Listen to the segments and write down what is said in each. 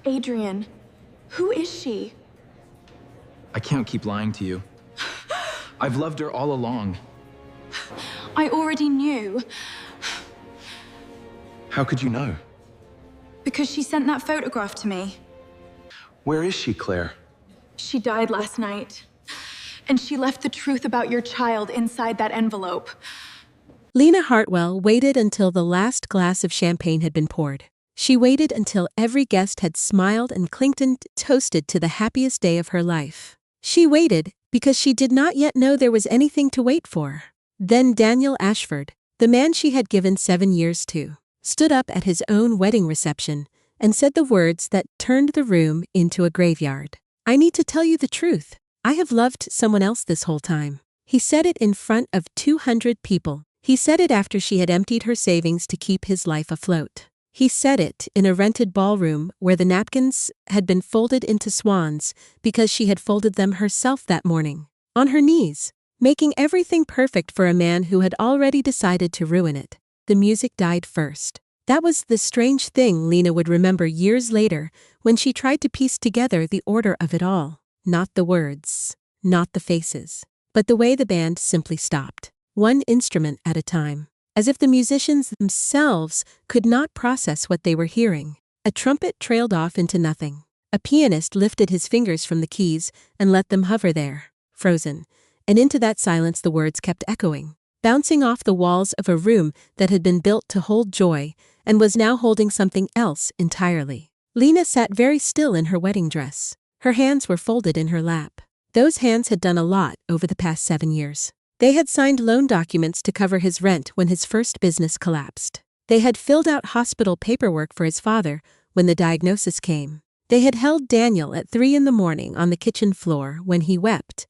Adrian, who is she? I can't keep lying to you. I've loved her all along. I already knew. How could you know? Because she sent that photograph to me. Where is she, Claire? She died last night. And she left the truth about your child inside that envelope. Lena Hartwell waited until the last glass of champagne had been poured. She waited until every guest had smiled and clinked and toasted to the happiest day of her life. She waited because she did not yet know there was anything to wait for. Then Daniel Ashford, the man she had given 7 years to, stood up at his own wedding reception and said the words that turned the room into a graveyard. "I need to tell you the truth. I have loved someone else this whole time." He said it in front of 200 people. He said it after she had emptied her savings to keep his life afloat. He said it in a rented ballroom where the napkins had been folded into swans because she had folded them herself that morning. On her knees, making everything perfect for a man who had already decided to ruin it. The music died first. That was the strange thing Lena would remember years later when she tried to piece together the order of it all. Not the words, not the faces, but the way the band simply stopped, one instrument at a time, as if the musicians themselves could not process what they were hearing. A trumpet trailed off into nothing. A pianist lifted his fingers from the keys and let them hover there, frozen, and into that silence the words kept echoing, bouncing off the walls of a room that had been built to hold joy and was now holding something else entirely. Lena sat very still in her wedding dress. Her hands were folded in her lap. Those hands had done a lot over the past 7 years. They had signed loan documents to cover his rent when his first business collapsed. They had filled out hospital paperwork for his father when the diagnosis came. They had held Daniel at 3 in the morning on the kitchen floor when he wept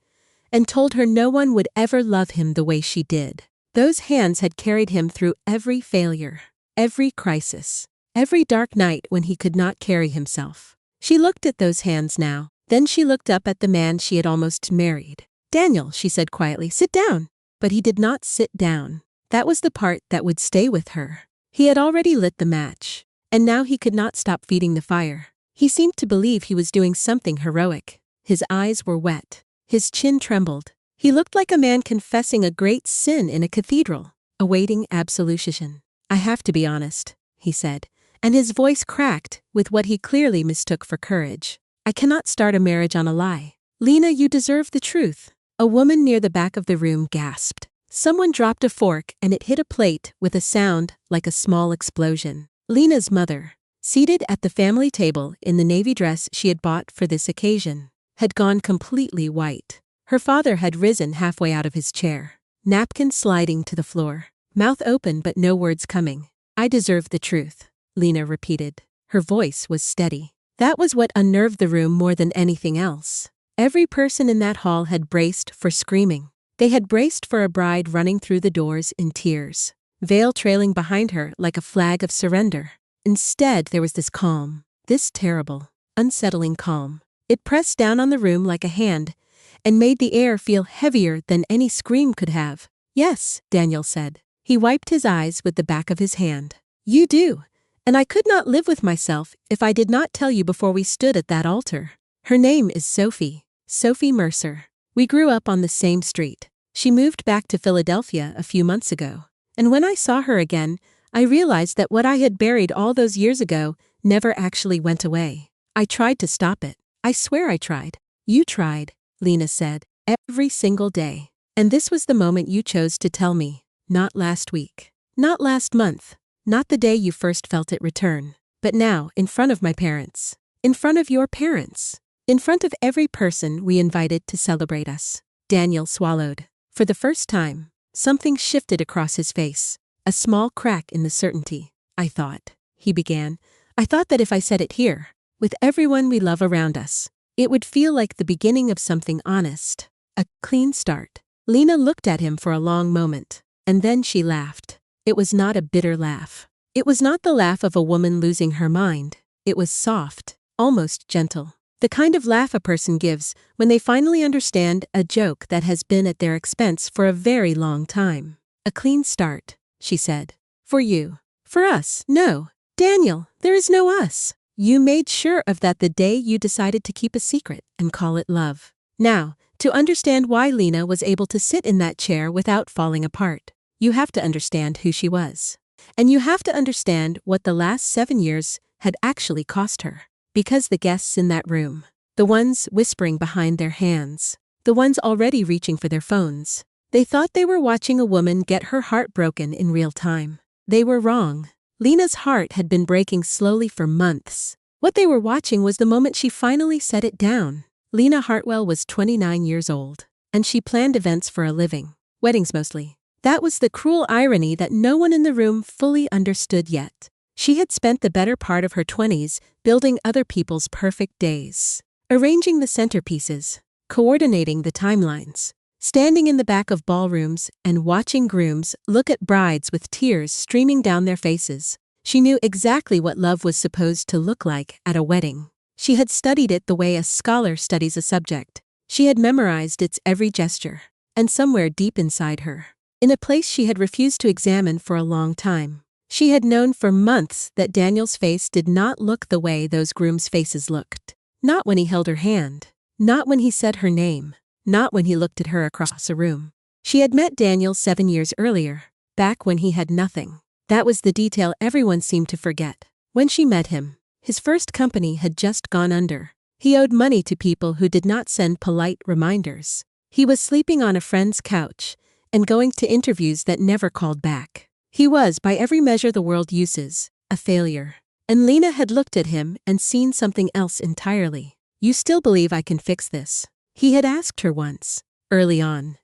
and told her no one would ever love him the way she did. Those hands had carried him through every failure, every crisis, every dark night when he could not carry himself. She looked at those hands now. Then she looked up at the man she had almost married. "Daniel," she said quietly, "sit down." But he did not sit down. That was the part that would stay with her. He had already lit the match, and now he could not stop feeding the fire. He seemed to believe he was doing something heroic. His eyes were wet. His chin trembled. He looked like a man confessing a great sin in a cathedral, awaiting absolution. "I have to be honest," he said, and his voice cracked with what he clearly mistook for courage. "I cannot start a marriage on a lie." "Lena, you deserve the truth." A woman near the back of the room gasped. Someone dropped a fork and it hit a plate with a sound like a small explosion. Lena's mother, seated at the family table in the navy dress she had bought for this occasion, had gone completely white. Her father had risen halfway out of his chair, napkin sliding to the floor, mouth open but no words coming. "I deserve the truth," Lena repeated. Her voice was steady. That was what unnerved the room more than anything else. Every person in that hall had braced for screaming. They had braced for a bride running through the doors in tears, veil trailing behind her like a flag of surrender. Instead, there was this calm, this terrible, unsettling calm. It pressed down on the room like a hand and made the air feel heavier than any scream could have. "Yes," Daniel said. He wiped his eyes with the back of his hand. "You do. And I could not live with myself if I did not tell you before we stood at that altar. Her name is Sophie Mercer. We grew up on the same street. She moved back to Philadelphia a few months ago. And when I saw her again, I realized that what I had buried all those years ago never actually went away. I tried to stop it. I swear I tried." "You tried," Lena said, "every single day. And this was the moment you chose to tell me. Not last week. Not last month. Not the day you first felt it return. But now, in front of my parents. In front of your parents. In front of every person we invited to celebrate us." Daniel swallowed. For the first time, something shifted across his face. A small crack in the certainty. "I thought," he began, "I thought that if I said it here, with everyone we love around us, it would feel like the beginning of something honest. A clean start." Lena looked at him for a long moment, and then she laughed. It was not a bitter laugh. It was not the laugh of a woman losing her mind. It was soft, almost gentle. The kind of laugh a person gives when they finally understand a joke that has been at their expense for a very long time. "A clean start," she said. "For you. For us. No. Daniel, there is no us. You made sure of that the day you decided to keep a secret and call it love. Now, to understand why Lena was able to sit in that chair without falling apart, you have to understand who she was. And you have to understand what the last 7 years had actually cost her. Because the guests in that room, the ones whispering behind their hands, the ones already reaching for their phones, they thought they were watching a woman get her heart broken in real time. They were wrong. Lena's heart had been breaking slowly for months. What they were watching was the moment she finally set it down. Lena Hartwell was 29 years old, and she planned events for a living, weddings mostly. That was the cruel irony that no one in the room fully understood yet. She had spent the better part of her 20s building other people's perfect days, arranging the centerpieces, coordinating the timelines, standing in the back of ballrooms and watching grooms look at brides with tears streaming down their faces. She knew exactly what love was supposed to look like at a wedding. She had studied it the way a scholar studies a subject. She had memorized its every gesture. And somewhere deep inside her, in a place she had refused to examine for a long time, she had known for months that Daniel's face did not look the way those grooms' faces looked. Not when he held her hand. Not when he said her name. Not when he looked at her across a room. She had met Daniel 7 years earlier, back when he had nothing. That was the detail everyone seemed to forget. When she met him, his first company had just gone under. He owed money to people who did not send polite reminders. He was sleeping on a friend's couch and going to interviews that never called back. He was, by every measure the world uses, a failure. And Lena had looked at him and seen something else entirely. "You still believe I can fix this?" He had asked her once, early on.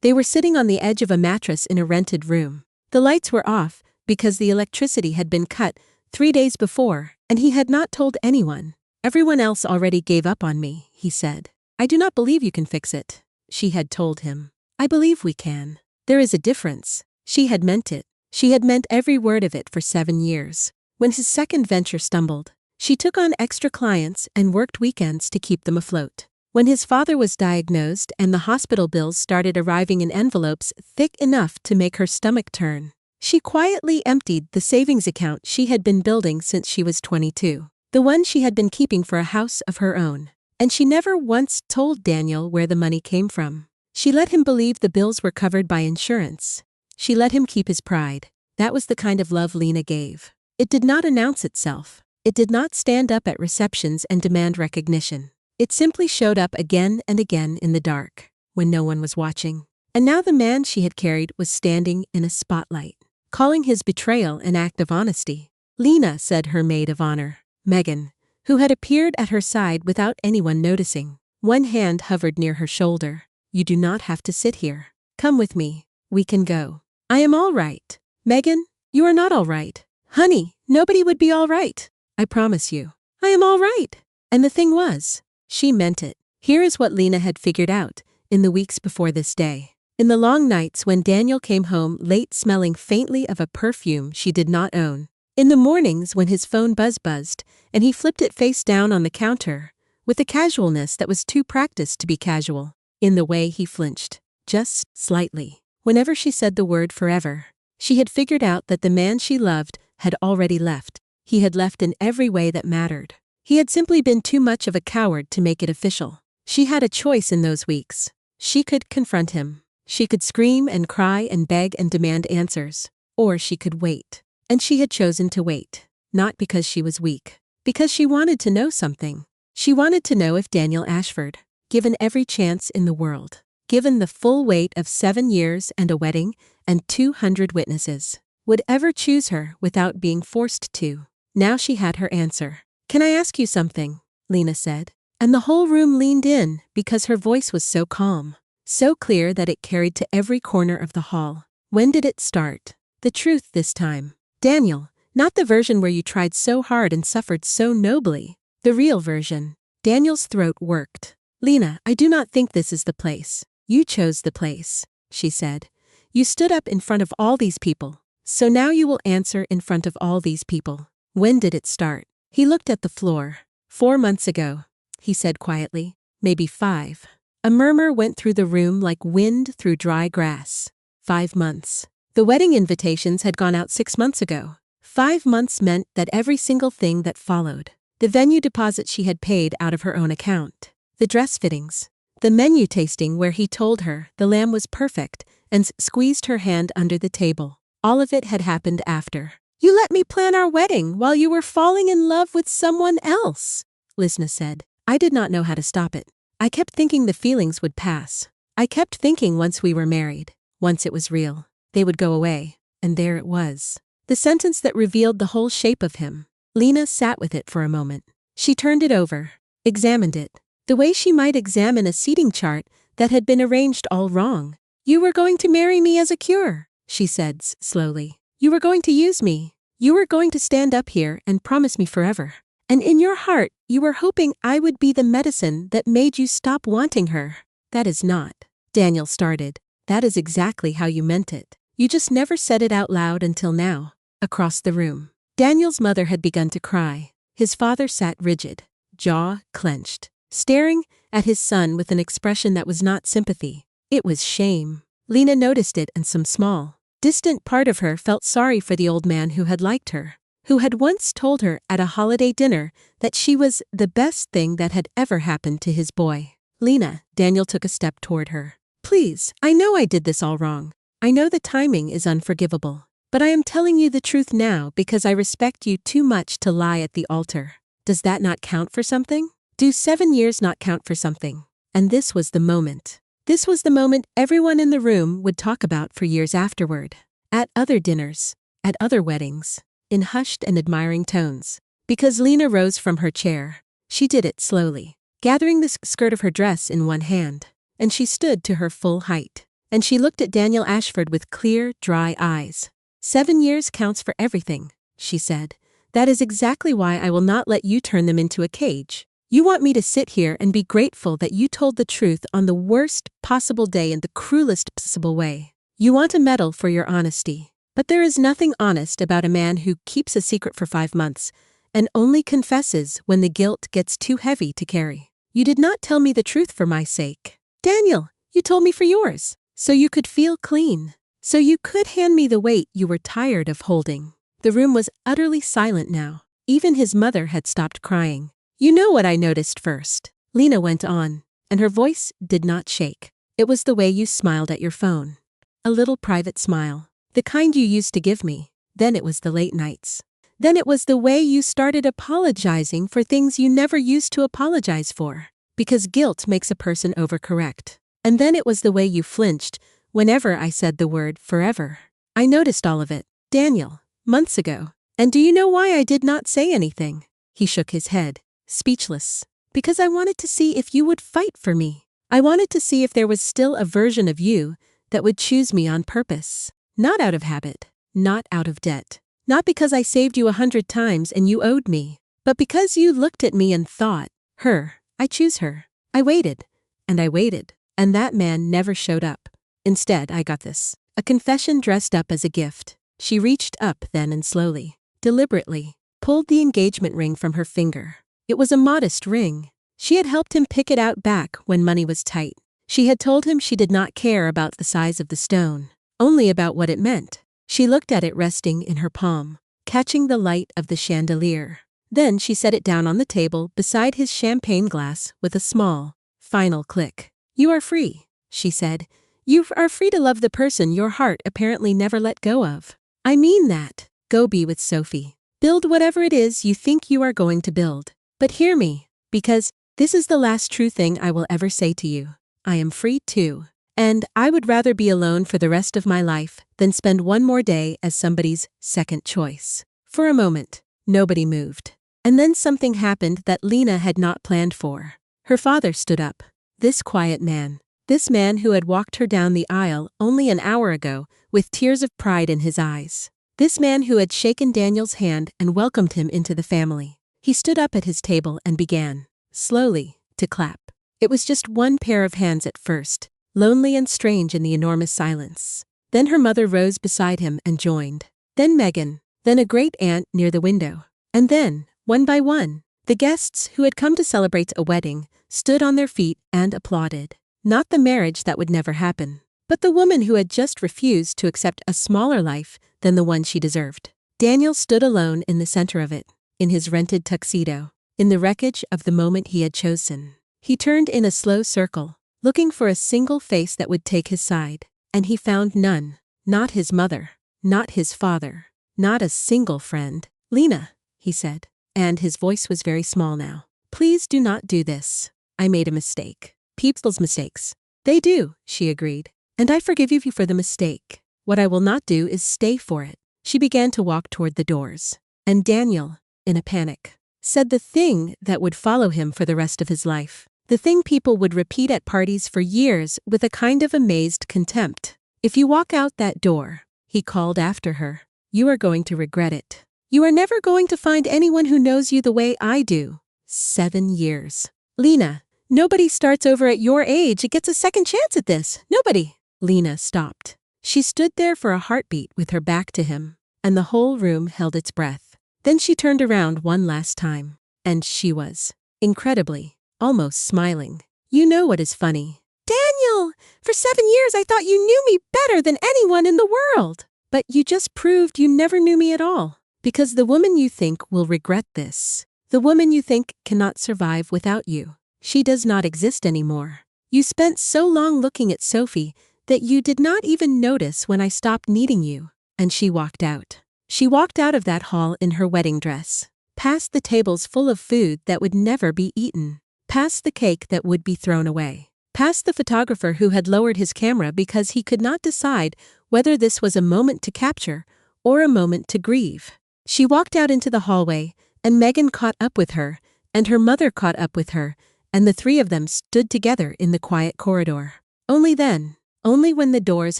They were sitting on the edge of a mattress in a rented room. The lights were off because the electricity had been cut 3 days before, and he had not told anyone. "Everyone else already gave up on me," he said. "I do not believe you can fix it," she had told him. "I believe we can. There is a difference." She had meant it. She had meant every word of it for 7 years. When his second venture stumbled, she took on extra clients and worked weekends to keep them afloat. When his father was diagnosed and the hospital bills started arriving in envelopes thick enough to make her stomach turn, she quietly emptied the savings account she had been building since she was 22, the one she had been keeping for a house of her own. And she never once told Daniel where the money came from. She let him believe the bills were covered by insurance. She let him keep his pride. That was the kind of love Lena gave. It did not announce itself. It did not stand up at receptions and demand recognition. It simply showed up again and again in the dark, when no one was watching. And now the man she had carried was standing in a spotlight, calling his betrayal an act of honesty. "Lena," said her maid of honor, Megan, who had appeared at her side without anyone noticing. One hand hovered near her shoulder. "You do not have to sit here. Come with me. We can go." "I am all right." "Megan, you are not all right." "Honey, nobody would be all right. I promise you. I am all right." And the thing was, she meant it. Here is what Lena had figured out in the weeks before this day. In the long nights when Daniel came home late smelling faintly of a perfume she did not own. In the mornings when his phone buzzed and he flipped it face down on the counter, with a casualness that was too practiced to be casual. In the way he flinched, just slightly, whenever she said the word forever. She had figured out that the man she loved had already left. He had left in every way that mattered. He had simply been too much of a coward to make it official. She had a choice in those weeks. She could confront him. She could scream and cry and beg and demand answers. Or she could wait. And she had chosen to wait. Not because she was weak. Because she wanted to know something. She wanted to know if Daniel Ashford, given every chance in the world, given the full weight of 7 years and a wedding and 200 witnesses, would ever choose her without being forced to. Now she had her answer. "Can I ask you something?" Lena said. And the whole room leaned in because her voice was so calm, so clear that it carried to every corner of the hall. "When did it start?" "The truth this time. Daniel, not the version where you tried so hard and suffered so nobly. The real version." Daniel's throat worked. "Lena, I do not think this is the place." "You chose the place," she said. "You stood up in front of all these people. So now you will answer in front of all these people. When did it start?" He looked at the floor. 4 months ago, he said quietly. Maybe 5. A murmur went through the room like wind through dry grass. 5 months. The wedding invitations had gone out 6 months ago. 5 months meant that every single thing that followed. the venue deposit she had paid out of her own account, the dress fittings, the menu tasting where he told her the lamb was perfect and squeezed her hand under the table. All of it had happened after. "You let me plan our wedding while you were falling in love with someone else," Lisna said. "I did not know how to stop it. I kept thinking the feelings would pass. I kept thinking once we were married, once it was real, they would go away, and there it was." The sentence that revealed the whole shape of him. Lena sat with it for a moment. She turned it over, examined it, the way she might examine a seating chart that had been arranged all wrong. "You were going to marry me as a cure," she said slowly. "You were going to use me. You were going to stand up here and promise me forever. And in your heart, you were hoping I would be the medicine that made you stop wanting her." "That is not," Daniel started. "That is exactly how you meant it. You just never said it out loud until now." Across the room, Daniel's mother had begun to cry. His father sat rigid, jaw clenched, staring at his son with an expression that was not sympathy. It was shame. Lena noticed it, and some small, distant part of her felt sorry for the old man who had liked her, who had once told her at a holiday dinner that she was the best thing that had ever happened to his boy. "Lena," Daniel took a step toward her. "Please, I know I did this all wrong. I know the timing is unforgivable. But I am telling you the truth now because I respect you too much to lie at the altar. Does that not count for something? Do 7 years not count for something?" And this was the moment. This was the moment everyone in the room would talk about for years afterward. At other dinners, at other weddings, in hushed and admiring tones. Because Lena rose from her chair. She did it slowly, gathering the skirt of her dress in one hand. And she stood to her full height. And she looked at Daniel Ashford with clear, dry eyes. 7 years counts for everything," she said. "That is exactly why I will not let you turn them into a cage. You want me to sit here and be grateful that you told the truth on the worst possible day in the cruelest possible way. You want a medal for your honesty. But there is nothing honest about a man who keeps a secret for 5 months and only confesses when the guilt gets too heavy to carry. You did not tell me the truth for my sake, Daniel. You told me for yours, so you could feel clean. So you could hand me the weight you were tired of holding." The room was utterly silent now. Even his mother had stopped crying. "You know what I noticed first," Lena went on, and her voice did not shake. "It was the way you smiled at your phone. A little private smile. The kind you used to give me. Then it was the late nights. Then it was the way you started apologizing for things you never used to apologize for. Because guilt makes a person overcorrect. And then it was the way you flinched whenever I said the word forever. I noticed all of it, Daniel, months ago. And do you know why I did not say anything?" He shook his head, speechless. "Because I wanted to see if you would fight for me. I wanted to see if there was still a version of you that would choose me on purpose. Not out of habit, not out of debt. Not because I saved you 100 times and you owed me. But because you looked at me and thought, her, I choose her. I waited, and I waited, and that man never showed up. Instead, I got this. A confession dressed up as a gift." She reached up then and slowly, deliberately, pulled the engagement ring from her finger. It was a modest ring. She had helped him pick it out back when money was tight. She had told him she did not care about the size of the stone, only about what it meant. She looked at it resting in her palm, catching the light of the chandelier. Then she set it down on the table beside his champagne glass with a small, final click. "You are free," she said. "You are free to love the person your heart apparently never let go of. I mean that. Go be with Sophie. Build whatever it is you think you are going to build. But hear me, because this is the last true thing I will ever say to you. I am free too. And I would rather be alone for the rest of my life than spend one more day as somebody's second choice." For a moment, nobody moved. And then something happened that Lena had not planned for. Her father stood up. This quiet man. This man who had walked her down the aisle only an hour ago with tears of pride in his eyes. This man who had shaken Daniel's hand and welcomed him into the family. He stood up at his table and began, slowly, to clap. It was just one pair of hands at first, lonely and strange in the enormous silence. Then her mother rose beside him and joined. Then Megan, then a great aunt near the window. And then, one by one, the guests who had come to celebrate a wedding stood on their feet and applauded. Not the marriage that would never happen, but the woman who had just refused to accept a smaller life than the one she deserved. Daniel stood alone in the center of it, in his rented tuxedo, in the wreckage of the moment he had chosen. He turned in a slow circle, looking for a single face that would take his side, and he found none. Not his mother, not his father, not a single friend. "Lena," he said, and his voice was very small now. "Please do not do this. I made a mistake." "People's mistakes. They do," she agreed. "And I forgive you for the mistake. What I will not do is stay for it." She began to walk toward the doors. And Daniel, in a panic, said the thing that would follow him for the rest of his life. The thing people would repeat at parties for years with a kind of amazed contempt. "If you walk out that door," he called after her, "you are going to regret it. You are never going to find anyone who knows you the way I do." 7 years. "Lena, nobody starts over at your age. It gets a second chance at this. Nobody." Lena stopped. She stood there for a heartbeat with her back to him, and the whole room held its breath. Then she turned around one last time, and she was, incredibly, almost smiling. "You know what is funny? Daniel, for 7 years I thought you knew me better than anyone in the world. But you just proved you never knew me at all. Because the woman you think will regret this, the woman you think cannot survive without you, she does not exist anymore. You spent so long looking at Sophie that you did not even notice when I stopped needing you." And she walked out. She walked out of that hall in her wedding dress, past the tables full of food that would never be eaten, past the cake that would be thrown away, past the photographer who had lowered his camera because he could not decide whether this was a moment to capture or a moment to grieve. She walked out into the hallway, and Megan caught up with her, and her mother caught up with her, and the three of them stood together in the quiet corridor. Only then, only when the doors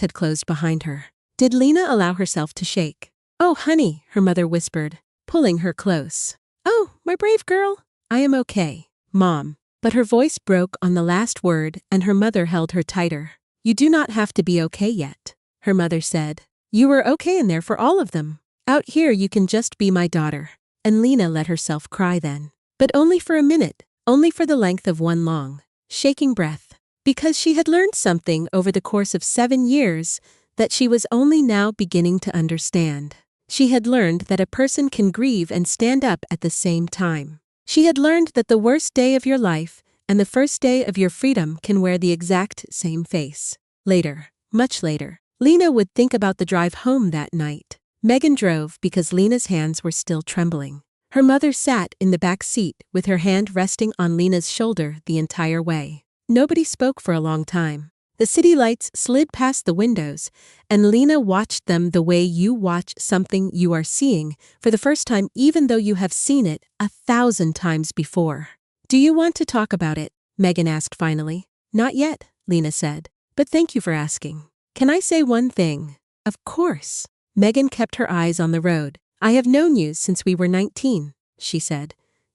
had closed behind her, did Lena allow herself to shake. "Oh, honey," her mother whispered, pulling her close. "Oh, my brave girl." "I am okay, Mom." But her voice broke on the last word, and her mother held her tighter. "You do not have to be okay yet," her mother said. "You were okay in there for all of them. Out here you can just be my daughter." And Lena let herself cry then. But only for a minute, only for the length of one long, shaking breath. Because she had learned something over the course of 7 years that she was only now beginning to understand. She had learned that a person can grieve and stand up at the same time. She had learned that the worst day of your life and the first day of your freedom can wear the exact same face. Later, much later, Lena would think about the drive home that night. Megan drove because Lena's hands were still trembling. Her mother sat in the back seat with her hand resting on Lena's shoulder the entire way. Nobody spoke for a long time. The city lights slid past the windows, and Lena watched them the way you watch something you are seeing for the first time even though you have seen it 1,000 times before. "Do you want to talk about it?" Megan asked finally. "Not yet," Lena said. "But thank you for asking. Can I say one thing?" "Of course." Megan kept her eyes on the road. "I have known you since we were 19, she said.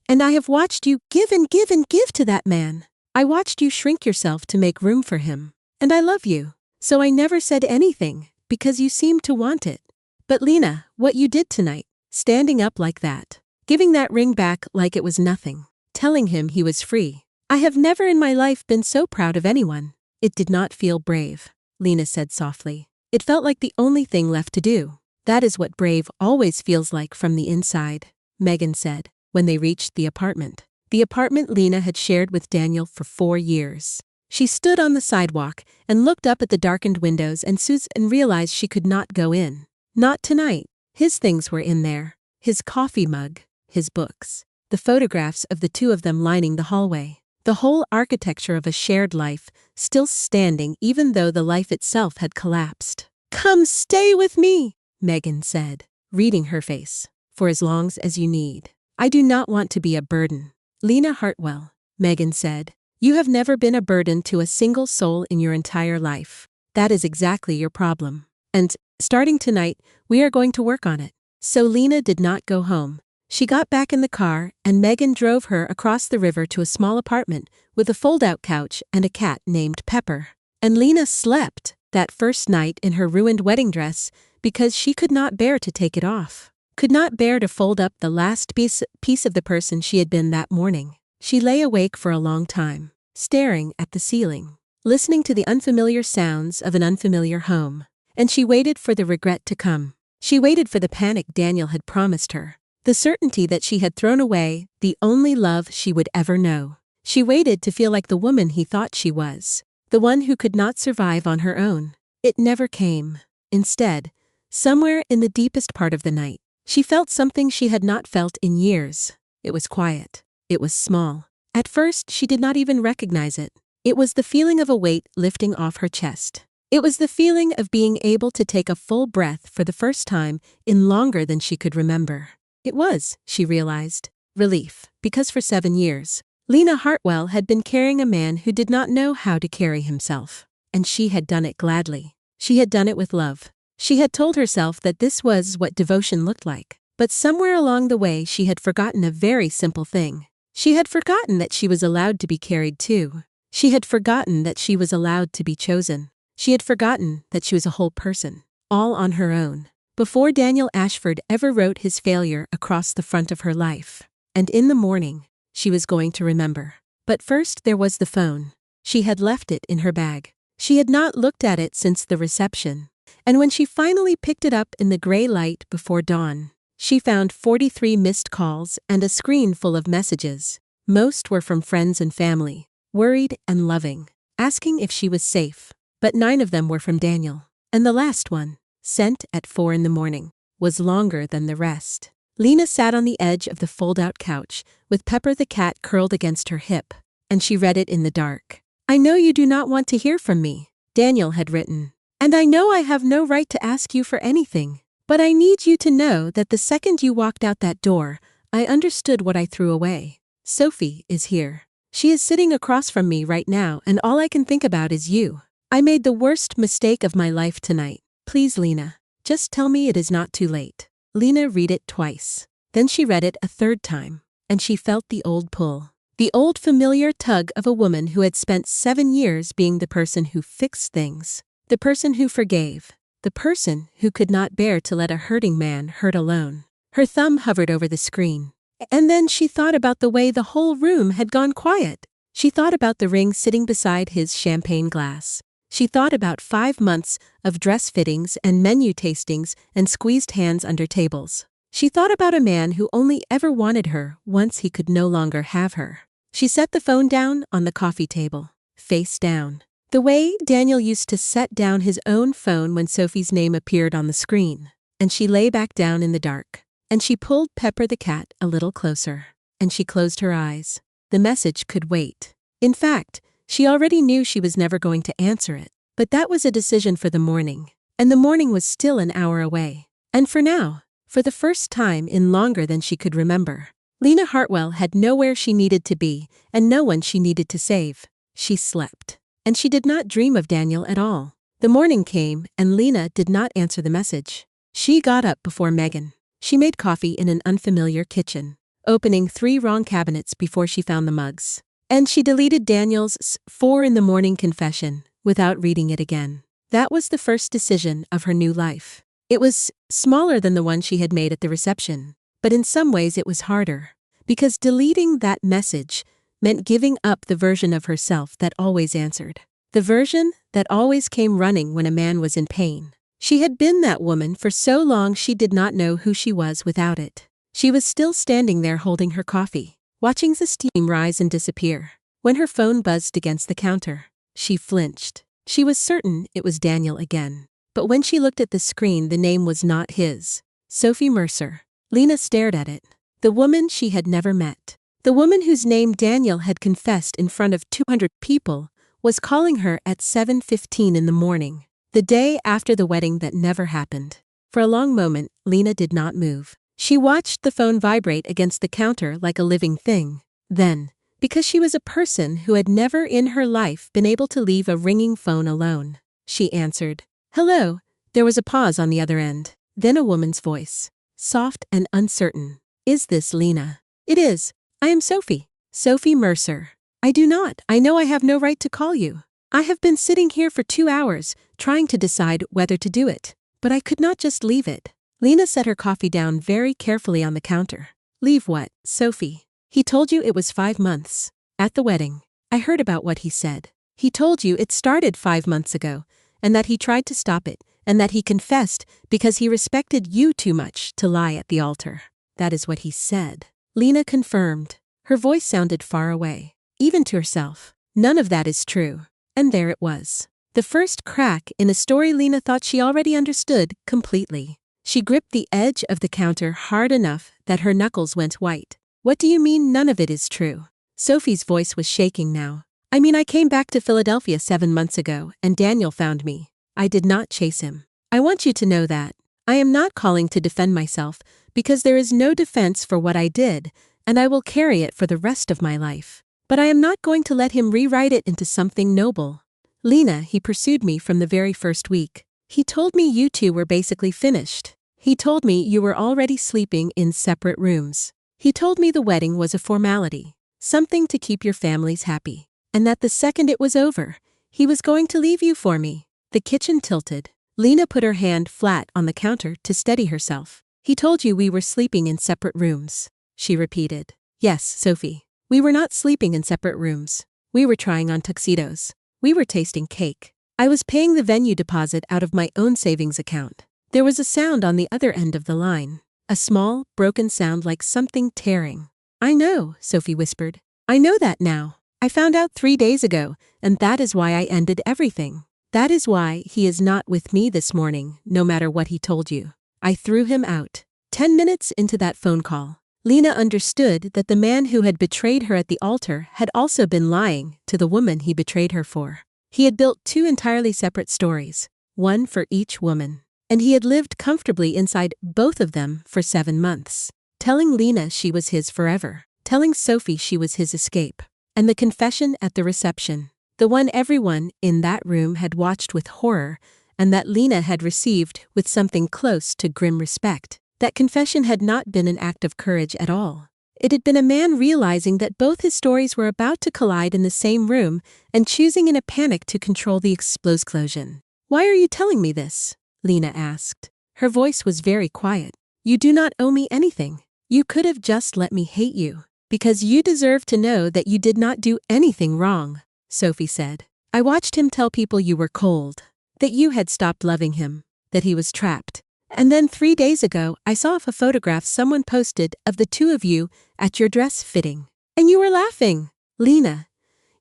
"And I have watched you give and give and give to that man. I watched you shrink yourself to make room for him. And I love you. So I never said anything, because you seemed to want it. But Lena, what you did tonight, standing up like that, giving that ring back like it was nothing, telling him he was free. I have never in my life been so proud of anyone." "It did not feel brave," Lena said softly. "It felt like the only thing left to do." "That is what brave always feels like from the inside," Megan said, when they reached the apartment. The apartment Lena had shared with Daniel for 4 years. She stood on the sidewalk and looked up at the darkened windows and realized she could not go in. Not tonight. His things were in there. His coffee mug, his books, the photographs of the two of them lining the hallway. The whole architecture of a shared life, still standing even though the life itself had collapsed. "Come stay with me," Megan said, reading her face. "For as long as you need. I do not want to be a burden." "Lena Hartwell," Megan said, "you have never been a burden to a single soul in your entire life. That is exactly your problem. And, starting tonight, we are going to work on it." So Lena did not go home. She got back in the car, and Megan drove her across the river to a small apartment with a fold-out couch and a cat named Pepper. And Lena slept that first night in her ruined wedding dress because she could not bear to take it off. Could not bear to fold up the last piece of the person she had been that morning. She lay awake for a long time, staring at the ceiling, listening to the unfamiliar sounds of an unfamiliar home. And she waited for the regret to come. She waited for the panic Daniel had promised her. The certainty that she had thrown away the only love she would ever know. She waited to feel like the woman he thought she was. The one who could not survive on her own. It never came. Instead, somewhere in the deepest part of the night, she felt something she had not felt in years. It was quiet. It was small. At first, she did not even recognize it. It was the feeling of a weight lifting off her chest. It was the feeling of being able to take a full breath for the first time in longer than she could remember. It was, she realized, relief, because for 7 years, Lena Hartwell had been carrying a man who did not know how to carry himself. And she had done it gladly. She had done it with love. She had told herself that this was what devotion looked like. But somewhere along the way she had forgotten a very simple thing. She had forgotten that she was allowed to be carried too. She had forgotten that she was allowed to be chosen. She had forgotten that she was a whole person, all on her own, before Daniel Ashford ever wrote his failure across the front of her life. And in the morning, she was going to remember. But first there was the phone. She had left it in her bag. She had not looked at it since the reception. And when she finally picked it up in the gray light before dawn, she found 43 missed calls and a screen full of messages. Most were from friends and family, worried and loving, asking if she was safe. But 9 of them were from Daniel. And the last one, sent at 4 in the morning, was longer than the rest. Lena sat on the edge of the fold-out couch, with Pepper the cat curled against her hip, and she read it in the dark. "I know you do not want to hear from me," Daniel had written. "And I know I have no right to ask you for anything. But I need you to know that the second you walked out that door, I understood what I threw away. Sophie is here. She is sitting across from me right now, and all I can think about is you. I made the worst mistake of my life tonight. Please, Lena, just tell me it is not too late." Lena read it twice. Then she read it a third time, and she felt the old pull. The old familiar tug of a woman who had spent 7 years being the person who fixed things, the person who forgave, the person who could not bear to let a hurting man hurt alone. Her thumb hovered over the screen. And then she thought about the way the whole room had gone quiet. She thought about the ring sitting beside his champagne glass. She thought about 5 months of dress fittings and menu tastings and squeezed hands under tables. She thought about a man who only ever wanted her once he could no longer have her. She set the phone down on the coffee table, face down. The way Daniel used to set down his own phone when Sophie's name appeared on the screen. And she lay back down in the dark. And she pulled Pepper the cat a little closer. And she closed her eyes. The message could wait. In fact, she already knew she was never going to answer it. But that was a decision for the morning. And the morning was still an hour away. And for now, for the first time in longer than she could remember, Lena Hartwell had nowhere she needed to be and no one she needed to save. She slept. And she did not dream of Daniel at all. The morning came and Lena did not answer the message. She got up before Megan. She made coffee in an unfamiliar kitchen, opening 3 wrong cabinets before she found the mugs. And she deleted Daniel's 4 in the morning confession without reading it again. That was the first decision of her new life. It was smaller than the one she had made at the reception, but in some ways it was harder, because deleting that message meant giving up the version of herself that always answered. The version that always came running when a man was in pain. She had been that woman for so long she did not know who she was without it. She was still standing there holding her coffee, watching the steam rise and disappear, when her phone buzzed against the counter. She flinched. She was certain it was Daniel again. But when she looked at the screen, the name was not his. Sophie Mercer. Lena stared at it. The woman she had never met. The woman whose name Daniel had confessed in front of 200 people was calling her at 7:15 in the morning, the day after the wedding that never happened. For a long moment, Lena did not move. She watched the phone vibrate against the counter like a living thing. Then, because she was a person who had never in her life been able to leave a ringing phone alone, she answered. "Hello." There was a pause on the other end. Then a woman's voice, soft and uncertain. "Is this Lena?" "It is. I am Sophie. Sophie Mercer." I know I have no right to call you. I have been sitting here for 2 hours, trying to decide whether to do it. But I could not just leave it." Lena set her coffee down very carefully on the counter. "Leave what, Sophie? He told you it was 5 months. At the wedding, I heard about what he said. He told you it started 5 months ago, and that he tried to stop it, and that he confessed because he respected you too much to lie at the altar." That is what he said. Lena confirmed. Her voice sounded far away. Even to herself. None of that is true. And there it was. The first crack in a story Lena thought she already understood completely. She gripped the edge of the counter hard enough that her knuckles went white. What do you mean none of it is true? Sophie's voice was shaking now. I mean, I came back to Philadelphia 7 months ago, and Daniel found me. I did not chase him. I want you to know that. I am not calling to defend myself, because there is no defense for what I did, and I will carry it for the rest of my life. But I am not going to let him rewrite it into something noble. Lena, he pursued me from the very first week. He told me you two were basically finished. He told me you were already sleeping in separate rooms. He told me the wedding was a formality, something to keep your families happy, and that the second it was over, he was going to leave you for me. The kitchen tilted. Lena put her hand flat on the counter to steady herself. He told you we were sleeping in separate rooms, she repeated. Yes, Sophie. We were not sleeping in separate rooms. We were trying on tuxedos. We were tasting cake. I was paying the venue deposit out of my own savings account. There was a sound on the other end of the line. A small, broken sound like something tearing. I know, Sophie whispered. I know that now. I found out 3 days ago, and that is why I ended everything. That is why he is not with me this morning, no matter what he told you. I threw him out. 10 minutes into that phone call, Lena understood that the man who had betrayed her at the altar had also been lying to the woman he betrayed her for. He had built 2 entirely separate stories, one for each woman. And he had lived comfortably inside both of them for 7 months. Telling Lena she was his forever. Telling Sophie she was his escape. And the confession at the reception. The one everyone in that room had watched with horror, and that Lena had received with something close to grim respect. That confession had not been an act of courage at all. It had been a man realizing that both his stories were about to collide in the same room and choosing in a panic to control the explosion. Why are you telling me this? Lena asked. Her voice was very quiet. You do not owe me anything. You could have just let me hate you, because you deserve to know that you did not do anything wrong, Sophie said. I watched him tell people you were cold, that you had stopped loving him, that he was trapped. And then 3 days ago, I saw a photograph someone posted of the 2 of you at your dress fitting. And you were laughing. Lena,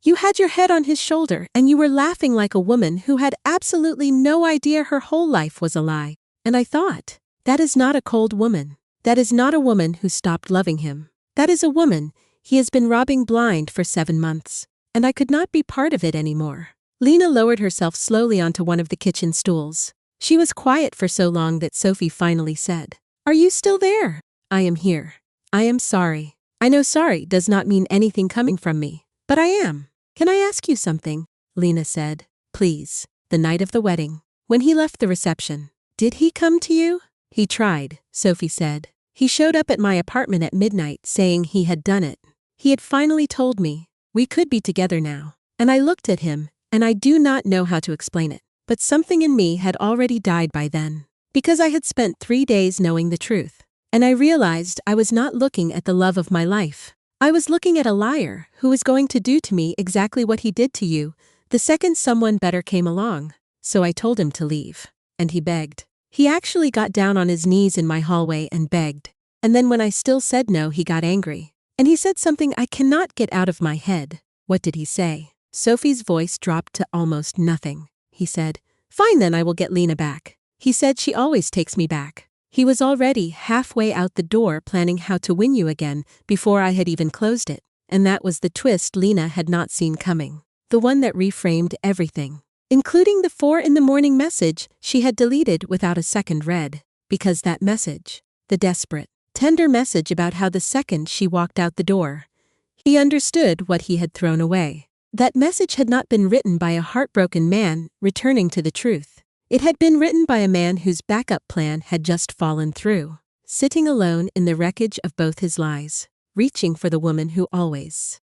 you had your head on his shoulder and you were laughing like a woman who had absolutely no idea her whole life was a lie. And I thought, that is not a cold woman. That is not a woman who stopped loving him. That is a woman he has been robbing blind for 7 months. And I could not be part of it anymore. Lena lowered herself slowly onto one of the kitchen stools. She was quiet for so long that Sophie finally said, Are you still there? I am here. I am sorry. I know sorry does not mean anything coming from me, but I am. Can I ask you something? Lena said. Please. The night of the wedding. When he left the reception. Did he come to you? He tried, Sophie said. He showed up at my apartment at midnight saying he had done it. He had finally told me, we could be together now. And I looked at him, and I do not know how to explain it. But something in me had already died by then. Because I had spent 3 days knowing the truth. And I realized I was not looking at the love of my life. I was looking at a liar who was going to do to me exactly what he did to you, the second someone better came along. So I told him to leave. And he begged. He actually got down on his knees in my hallway and begged. And then when I still said no, he got angry. And he said something I cannot get out of my head. What did he say? Sophie's voice dropped to almost nothing. He said, Fine then, I will get Lena back. He said she always takes me back. He was already halfway out the door planning how to win you again before I had even closed it. And that was the twist Lena had not seen coming. The one that reframed everything. Including the 4 in the morning message she had deleted without a second read. Because that message, the desperate, tender message about how the second she walked out the door, he understood what he had thrown away. That message had not been written by a heartbroken man returning to the truth. It had been written by a man whose backup plan had just fallen through, sitting alone in the wreckage of both his lies, reaching for the woman who always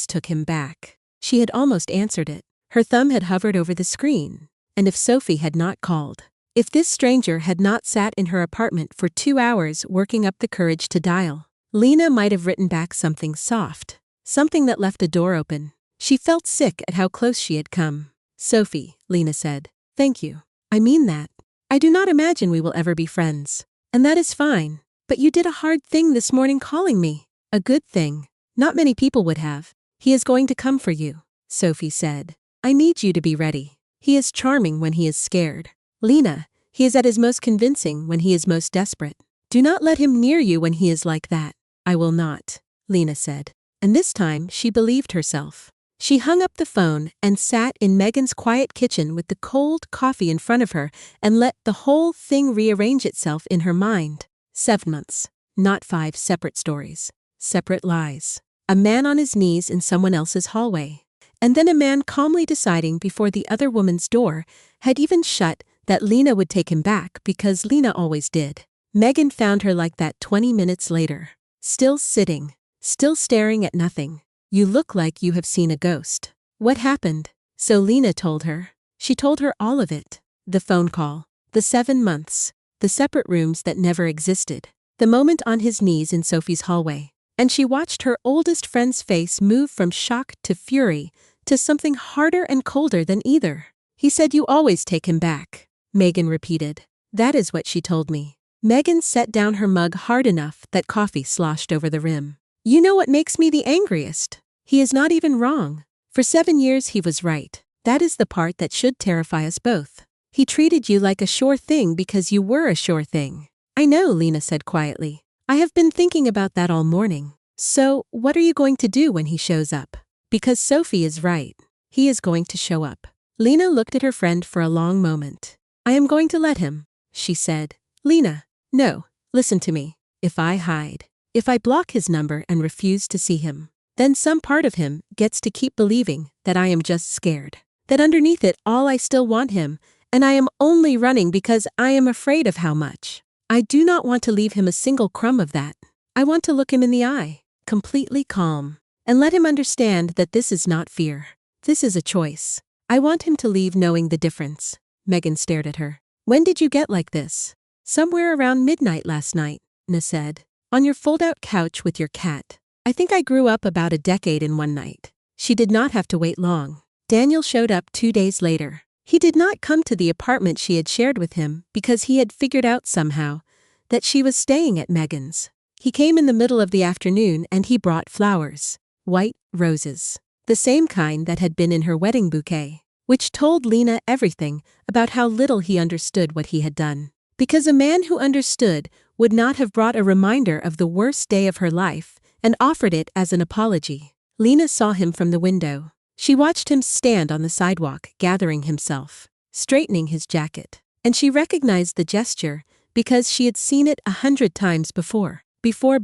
took him back. She had almost answered it. Her thumb had hovered over the screen. And if Sophie had not called, if this stranger had not sat in her apartment for 2 hours working up the courage to dial, Lena might have written back something soft, something that left a door open. She felt sick at how close she had come. Sophie, Lena said, thank you. I mean that. I do not imagine we will ever be friends. And that is fine. But you did a hard thing this morning calling me. A good thing. Not many people would have. He is going to come for you, Sophie said. I need you to be ready. He is charming when he is scared. Lena, he is at his most convincing when he is most desperate. Do not let him near you when he is like that. I will not, Lena said. And this time she believed herself. She hung up the phone and sat in Megan's quiet kitchen with the cold coffee in front of her and let the whole thing rearrange itself in her mind. 7 months. Not 5 separate stories. Separate lies. A man on his knees in someone else's hallway. And then a man calmly deciding before the other woman's door had even shut that Lena would take him back because Lena always did. Megan found her like that 20 minutes later. Still sitting. Still staring at nothing. You look like you have seen a ghost. What happened? So Lena told her. She told her all of it. The phone call. The 7 months. The separate rooms that never existed. The moment on his knees in Sophie's hallway. And she watched her oldest friend's face move from shock to fury to something harder and colder than either. He said you always take him back, Megan repeated. That is what she told me. Megan set down her mug hard enough that coffee sloshed over the rim. You know what makes me the angriest? He is not even wrong. For 7 years he was right. That is the part that should terrify us both. He treated you like a sure thing because you were a sure thing. I know, Lena said quietly. I have been thinking about that all morning. So, what are you going to do when he shows up? Because Sophie is right. He is going to show up. Lena looked at her friend for a long moment. I am going to let him, she said. Lena, no, listen to me. If I hide, if I block his number and refuse to see him, then some part of him gets to keep believing that I am just scared. That underneath it all I still want him, and I am only running because I am afraid of how much. I do not want to leave him a single crumb of that. I want to look him in the eye, completely calm, and let him understand that this is not fear. This is a choice. I want him to leave knowing the difference. Megan stared at her. When did you get like this? Somewhere around midnight last night, Nina said. On your fold-out couch with your cat. I think I grew up about a decade in one night. She did not have to wait long. Daniel showed up 2 days later. He did not come to the apartment she had shared with him because he had figured out somehow that she was staying at Megan's. He came in the middle of the afternoon and he brought flowers. White roses. The same kind that had been in her wedding bouquet. Which told Lena everything about how little he understood what he had done. Because a man who understood would not have brought a reminder of the worst day of her life and offered it as an apology. Lena saw him from the window. She watched him stand on the sidewalk, gathering himself, straightening his jacket. And she recognized the gesture because she had seen it 100 times before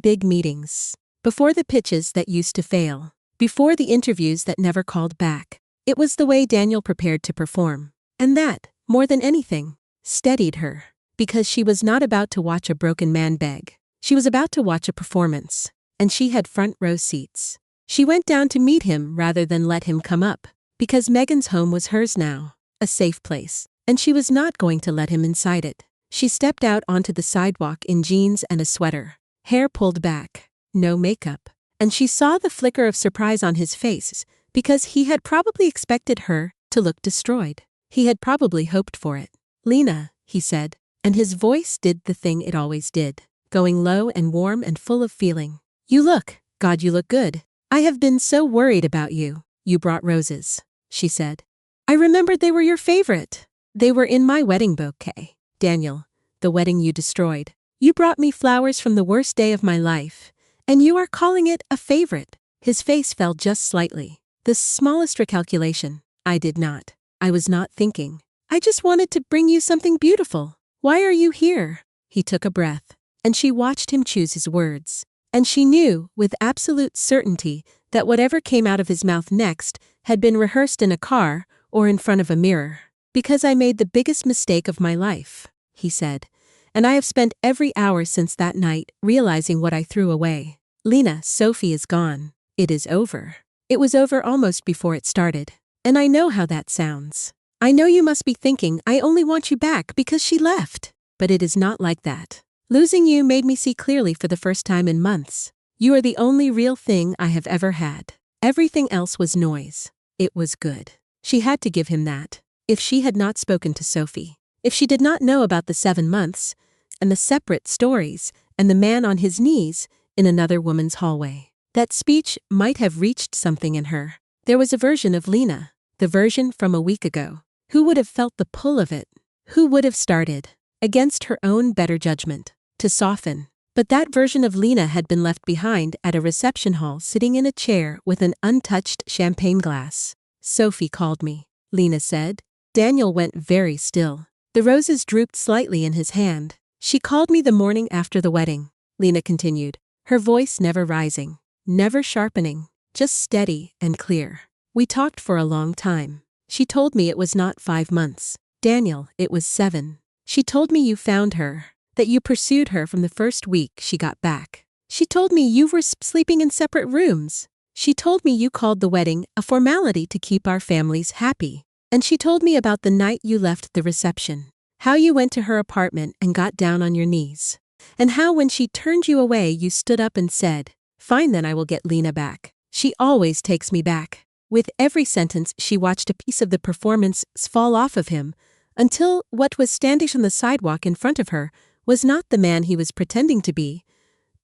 big meetings, before the pitches that used to fail, before the interviews that never called back. It was the way Daniel prepared to perform. And that, more than anything, steadied her. Because she was not about to watch a broken man beg. She was about to watch a performance. And she had front row seats. She went down to meet him rather than let him come up. Because Megan's home was hers now. A safe place. And she was not going to let him inside it. She stepped out onto the sidewalk in jeans and a sweater. Hair pulled back. No makeup. And she saw the flicker of surprise on his face. Because he had probably expected her to look destroyed. He had probably hoped for it. Lena, he said. And his voice did the thing it always did. Going low and warm and full of feeling. You look, God, you look good. I have been so worried about you. You brought roses, she said. I remembered they were your favorite. They were in my wedding bouquet. Daniel, the wedding you destroyed. You brought me flowers from the worst day of my life. And you are calling it a favorite. His face fell just slightly. The smallest recalculation. I did not. I was not thinking. I just wanted to bring you something beautiful. Why are you here? He took a breath. And she watched him choose his words. And she knew, with absolute certainty, that whatever came out of his mouth next had been rehearsed in a car or in front of a mirror. Because I made the biggest mistake of my life, he said. And I have spent every hour since that night realizing what I threw away. Lena, Sophie is gone. It is over. It was over almost before it started. And I know how that sounds. I know you must be thinking I only want you back because she left. But it is not like that. Losing you made me see clearly for the first time in months. You are the only real thing I have ever had. Everything else was noise. It was good. She had to give him that. If she had not spoken to Sophie, if she did not know about the 7 months, and the separate stories, and the man on his knees in another woman's hallway. That speech might have reached something in her. There was a version of Lena, the version from a week ago. Who would have felt the pull of it? Who would have started, against her own better judgment, to soften? But that version of Lena had been left behind at a reception hall sitting in a chair with an untouched champagne glass. Sophie called me, Lena said. Daniel went very still. The roses drooped slightly in his hand. She called me the morning after the wedding, Lena continued, her voice never rising, never sharpening, just steady and clear. We talked for a long time. She told me it was not 5 months. Daniel, it was 7. She told me you found her, that you pursued her from the first week she got back. She told me you were sleeping in separate rooms. She told me you called the wedding a formality to keep our families happy. And she told me about the night you left the reception, how you went to her apartment and got down on your knees, and how when she turned you away you stood up and said, "Fine, then I will get Lena back. She always takes me back." With every sentence she watched a piece of the performance fall off of him, until what was standing on the sidewalk in front of her was not the man he was pretending to be,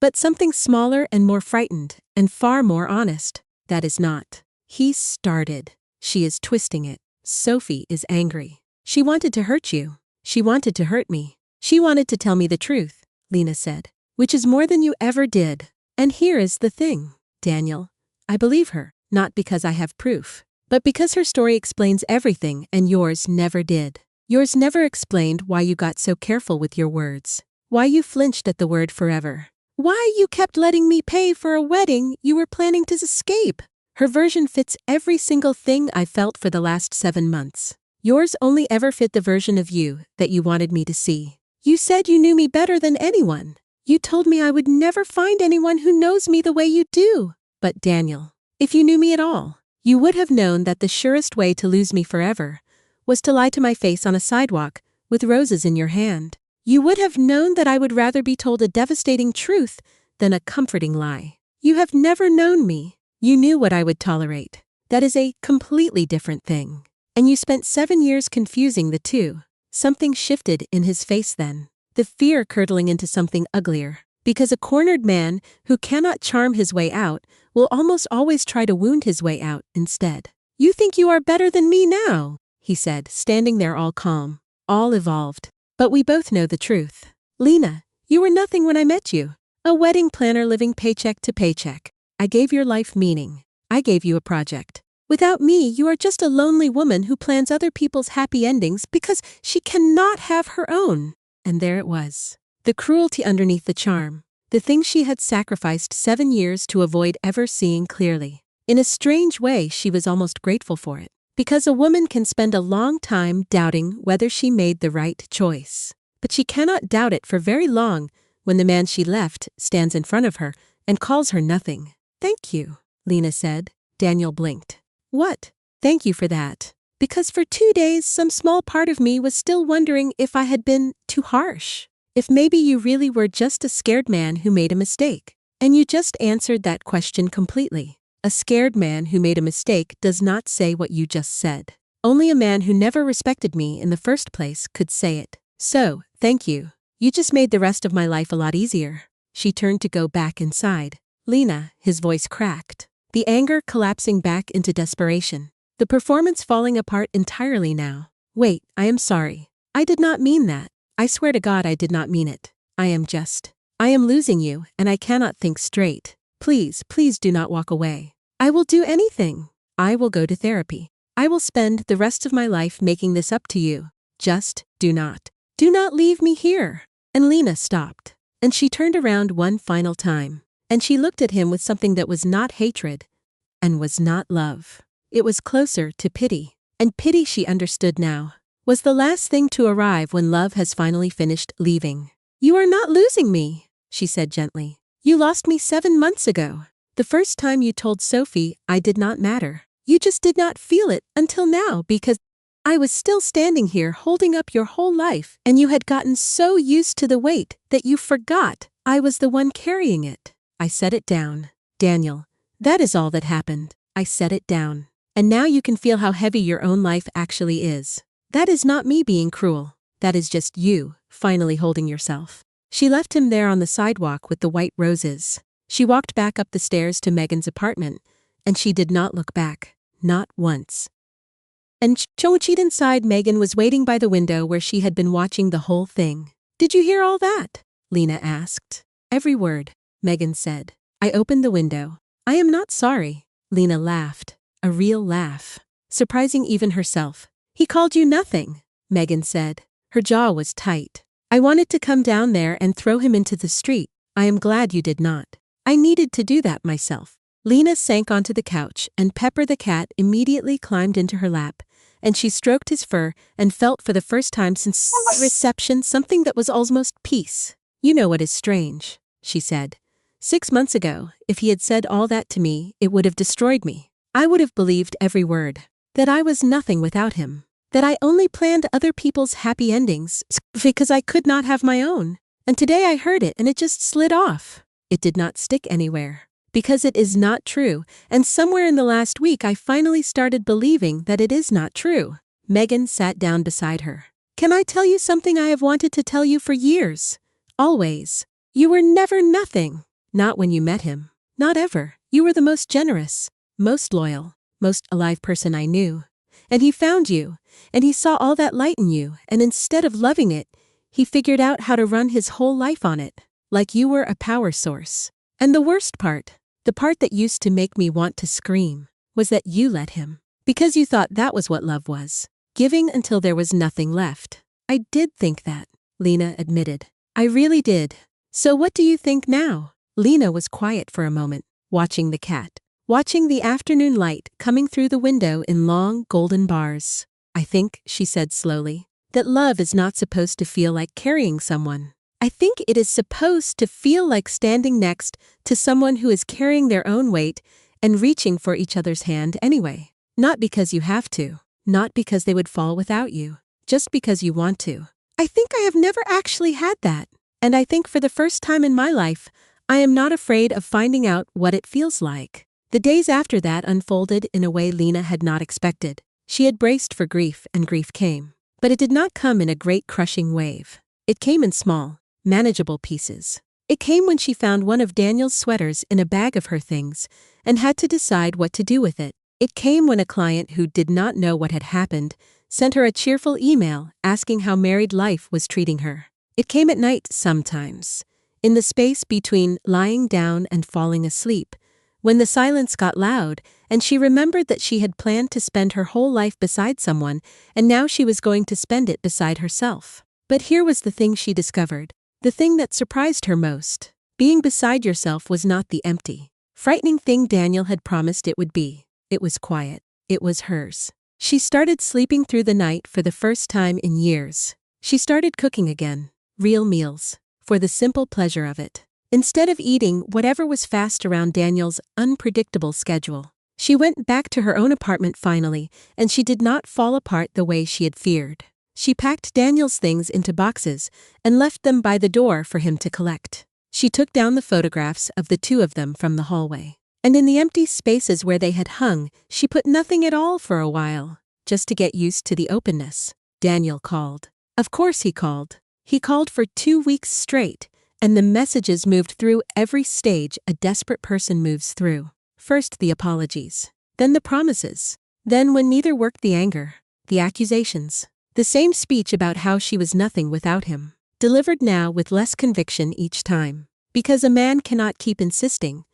but something smaller and more frightened and far more honest. That is not. He started. She is twisting it. Sophie is angry. She wanted to hurt you. She wanted to hurt me. She wanted to tell me the truth, Lena said, which is more than you ever did. And here is the thing, Daniel. I believe her, not because I have proof, but because her story explains everything and yours never did. Yours never explained why you got so careful with your words, why you flinched at the word forever, why you kept letting me pay for a wedding you were planning to escape. Her version fits every single thing I felt for the last 7 months. Yours only ever fit the version of you that you wanted me to see. You said you knew me better than anyone. You told me I would never find anyone who knows me the way you do. But Daniel, if you knew me at all, you would have known that the surest way to lose me forever was to lie to my face on a sidewalk with roses in your hand. You would have known that I would rather be told a devastating truth than a comforting lie. You have never known me. You knew what I would tolerate. That is a completely different thing. And you spent 7 years confusing the two. Something shifted in his face then. The fear curdling into something uglier. Because a cornered man who cannot charm his way out will almost always try to wound his way out instead. You think you are better than me now, he said, standing there all calm, all evolved. But we both know the truth. Lena, you were nothing when I met you. A wedding planner living paycheck to paycheck. I gave your life meaning. I gave you a project. Without me, you are just a lonely woman who plans other people's happy endings because she cannot have her own. And there it was. The cruelty underneath the charm. The thing she had sacrificed 7 years to avoid ever seeing clearly. In a strange way, she was almost grateful for it. Because a woman can spend a long time doubting whether she made the right choice. But she cannot doubt it for very long when the man she left stands in front of her and calls her nothing. Thank you, Lena said. Daniel blinked. What? Thank you for that. Because for 2 days some small part of me was still wondering if I had been too harsh. If maybe you really were just a scared man who made a mistake. And you just answered that question completely. A scared man who made a mistake does not say what you just said. Only a man who never respected me in the first place could say it. So, thank you. You just made the rest of my life a lot easier. She turned to go back inside. Lena, his voice cracked. The anger collapsing back into desperation. The performance falling apart entirely now. Wait, I am sorry. I did not mean that. I swear to God I did not mean it. I am losing you, and I cannot think straight. Please, please do not walk away. I will do anything. I will go to therapy. I will spend the rest of my life making this up to you. Just do not leave me here. And Lena stopped. And she turned around one final time. And she looked at him with something that was not hatred and was not love. It was closer to pity. And pity, she understood now, was the last thing to arrive when love has finally finished leaving. You are not losing me, she said gently. You lost me 7 months ago. The first time you told Sophie I did not matter. You just did not feel it until now because I was still standing here holding up your whole life and you had gotten so used to the weight that you forgot I was the one carrying it. I set it down. Daniel, that is all that happened. I set it down. And now you can feel how heavy your own life actually is. That is not me being cruel. That is just you, finally holding yourself. She left him there on the sidewalk with the white roses. She walked back up the stairs to Megan's apartment, and she did not look back, not once. And inside, Megan was waiting by the window where she had been watching the whole thing. "Did you hear all that?" Lena asked. "Every word," Megan said. "I opened the window. I am not sorry." Lena laughed, a real laugh, surprising even herself. "He called you nothing," Megan said. Her jaw was tight. "I wanted to come down there and throw him into the street. I am glad you did not. I needed to do that myself." Lena sank onto the couch, and Pepper the cat immediately climbed into her lap, and she stroked his fur and felt for the first time since reception something that was almost peace. "You know what is strange," she said. 6 months ago, if he had said all that to me, it would have destroyed me. I would have believed every word. That I was nothing without him. That I only planned other people's happy endings because I could not have my own. And today I heard it and it just slid off. It did not stick anywhere. Because it is not true, and somewhere in the last week I finally started believing that it is not true. Megan sat down beside her. "Can I tell you something I have wanted to tell you for years? Always. You were never nothing. Not when you met him. Not ever. You were the most generous, most loyal, most alive person I knew. And he found you, and he saw all that light in you, and instead of loving it, he figured out how to run his whole life on it. Like you were a power source. And the worst part, the part that used to make me want to scream, was that you let him. Because you thought that was what love was. Giving until there was nothing left. I did think that," Lena admitted. "I really did. So what do you think now?" Lena was quiet for a moment, watching the cat. Watching the afternoon light coming through the window in long, golden bars. "I think," she said slowly, "that love is not supposed to feel like carrying someone. I think it is supposed to feel like standing next to someone who is carrying their own weight and reaching for each other's hand anyway. Not because you have to. Not because they would fall without you. Just because you want to. I think I have never actually had that. And I think for the first time in my life, I am not afraid of finding out what it feels like." The days after that unfolded in a way Lena had not expected. She had braced for grief, and grief came. But it did not come in a great crushing wave. It came in small, manageable pieces. It came when she found one of Daniel's sweaters in a bag of her things and had to decide what to do with it. It came when a client who did not know what had happened sent her a cheerful email asking how married life was treating her. It came at night sometimes, in the space between lying down and falling asleep, when the silence got loud and she remembered that she had planned to spend her whole life beside someone and now she was going to spend it beside herself. But here was the thing she discovered. The thing that surprised her most. Being beside yourself was not the empty, frightening thing Daniel had promised it would be. It was quiet. It was hers. She started sleeping through the night for the first time in years. She started cooking again. Real meals. For the simple pleasure of it. Instead of eating whatever was fast around Daniel's unpredictable schedule. She went back to her own apartment finally, and she did not fall apart the way she had feared. She packed Daniel's things into boxes and left them by the door for him to collect. She took down the photographs of the two of them from the hallway. And in the empty spaces where they had hung, she put nothing at all for a while, just to get used to the openness. Daniel called. Of course he called. He called for 2 weeks straight, and the messages moved through every stage a desperate person moves through. First the apologies, then the promises, then when neither worked the anger, the accusations. The same speech about how she was nothing without him, delivered now with less conviction each time. Because a man cannot keep insisting.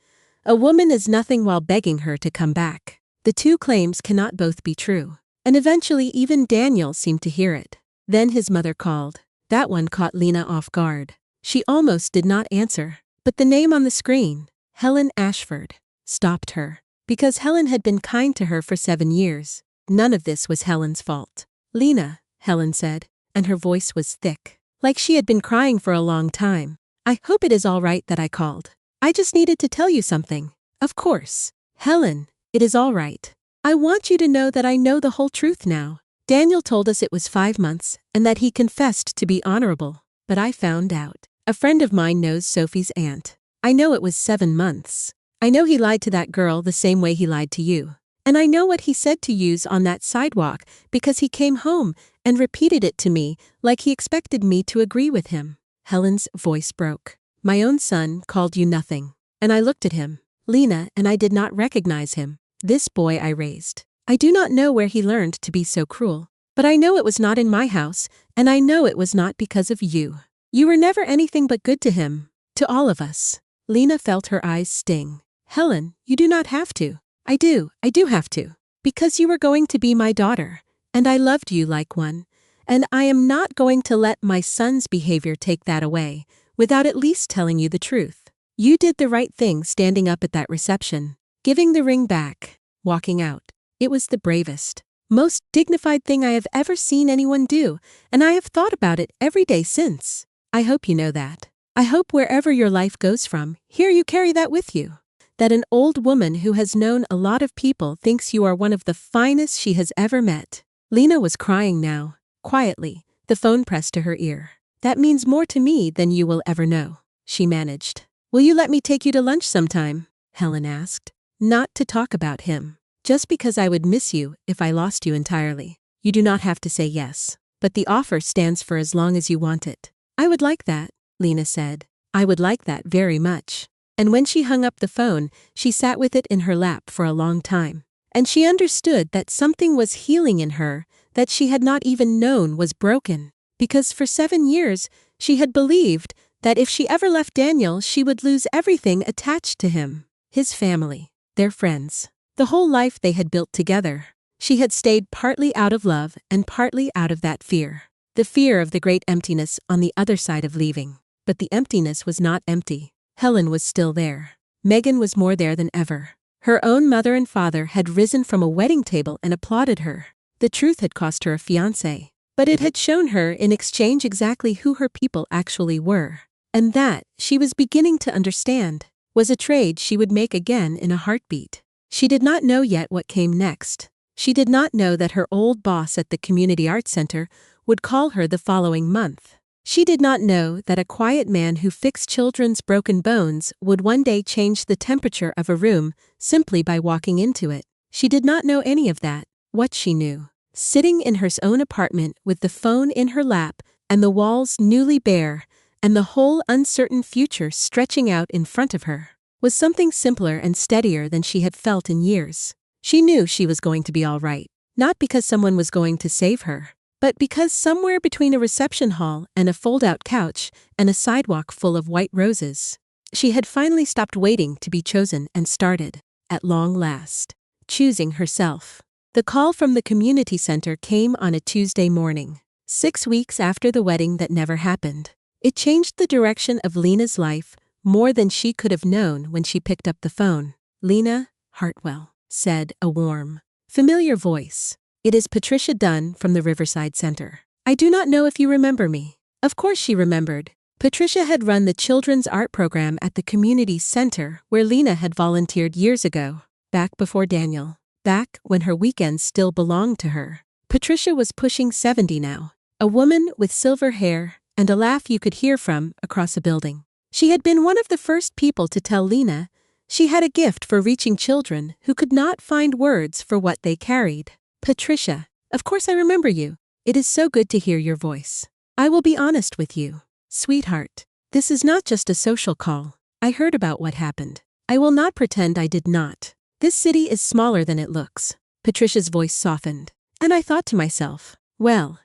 A woman is nothing while begging her to come back. The two claims cannot both be true. And eventually even Daniel seemed to hear it. Then his mother called. That one caught Lena off guard. She almost did not answer. But the name on the screen, Helen Ashford, stopped her. Because Helen had been kind to her for 7 years. None of this was Helen's fault. "Lena," Helen said, and her voice was thick, like she had been crying for a long time. "I hope it is all right that I called. I just needed to tell you something." "Of course. Helen, it is all right. I want you to know that I know the whole truth now. Daniel told us it was 5 months, and that he confessed to be honorable. But I found out. A friend of mine knows Sophie's aunt. I know it was 7 months. I know he lied to that girl the same way he lied to you. And I know what he said to yous on that sidewalk because he came home and repeated it to me like he expected me to agree with him. Helen's voice broke. My own son called you nothing. And I looked at him, Lena, and I did not recognize him. This boy I raised. I do not know where he learned to be so cruel. But I know it was not in my house, and I know it was not because of you. You were never anything but good to him. To all of us. Lena felt her eyes sting. Helen, you do not have to. I do have to. Because you were going to be my daughter. And I loved you like one. And I am not going to let my son's behavior take that away, without at least telling you the truth. You did the right thing standing up at that reception, giving the ring back, walking out. It was the bravest, most dignified thing I have ever seen anyone do, and I have thought about it every day since. I hope you know that. I hope wherever your life goes from, here you carry that with you. That an old woman who has known a lot of people thinks you are one of the finest she has ever met. Lena was crying now. Quietly, the phone pressed to her ear. That means more to me than you will ever know, she managed. Will you let me take you to lunch sometime? Helen asked. Not to talk about him. Just because I would miss you if I lost you entirely. You do not have to say yes. But the offer stands for as long as you want it. I would like that, Lena said. I would like that very much. And when she hung up the phone, she sat with it in her lap for a long time. And she understood that something was healing in her that she had not even known was broken. Because for 7 years, she had believed that if she ever left Daniel, she would lose everything attached to him. His family, their friends, the whole life they had built together. She had stayed partly out of love and partly out of that fear. The fear of the great emptiness on the other side of leaving. But the emptiness was not empty. Helen was still there. Megan was more there than ever. Her own mother and father had risen from a wedding table and applauded her. The truth had cost her a fiancé. But it had shown her in exchange exactly who her people actually were. And that, she was beginning to understand, was a trade she would make again in a heartbeat. She did not know yet what came next. She did not know that her old boss at the Community Arts Center would call her the following month. She did not know that a quiet man who fixed children's broken bones would one day change the temperature of a room simply by walking into it. She did not know any of that. What she knew, sitting in her own apartment with the phone in her lap and the walls newly bare and the whole uncertain future stretching out in front of her, was something simpler and steadier than she had felt in years. She knew she was going to be all right, not because someone was going to save her, but because somewhere between a reception hall and a fold-out couch and a sidewalk full of white roses, she had finally stopped waiting to be chosen and started, at long last, choosing herself. The call from the community center came on a Tuesday morning, 6 weeks after the wedding that never happened. It changed the direction of Lena's life more than she could have known when she picked up the phone. Lena Hartwell, said a warm, familiar voice. It is Patricia Dunn from the Riverside Center. I do not know if you remember me. Of course she remembered. Patricia had run the children's art program at the community center where Lena had volunteered years ago, back before Daniel, back when her weekends still belonged to her. Patricia was pushing 70 now, a woman with silver hair and a laugh you could hear from across a building. She had been one of the first people to tell Lena she had a gift for reaching children who could not find words for what they carried. Patricia, of course I remember you. It is so good to hear your voice. I will be honest with you, sweetheart. This is not just a social call. I heard about what happened. I will not pretend I did not. This city is smaller than it looks. Patricia's voice softened. And I thought to myself, well,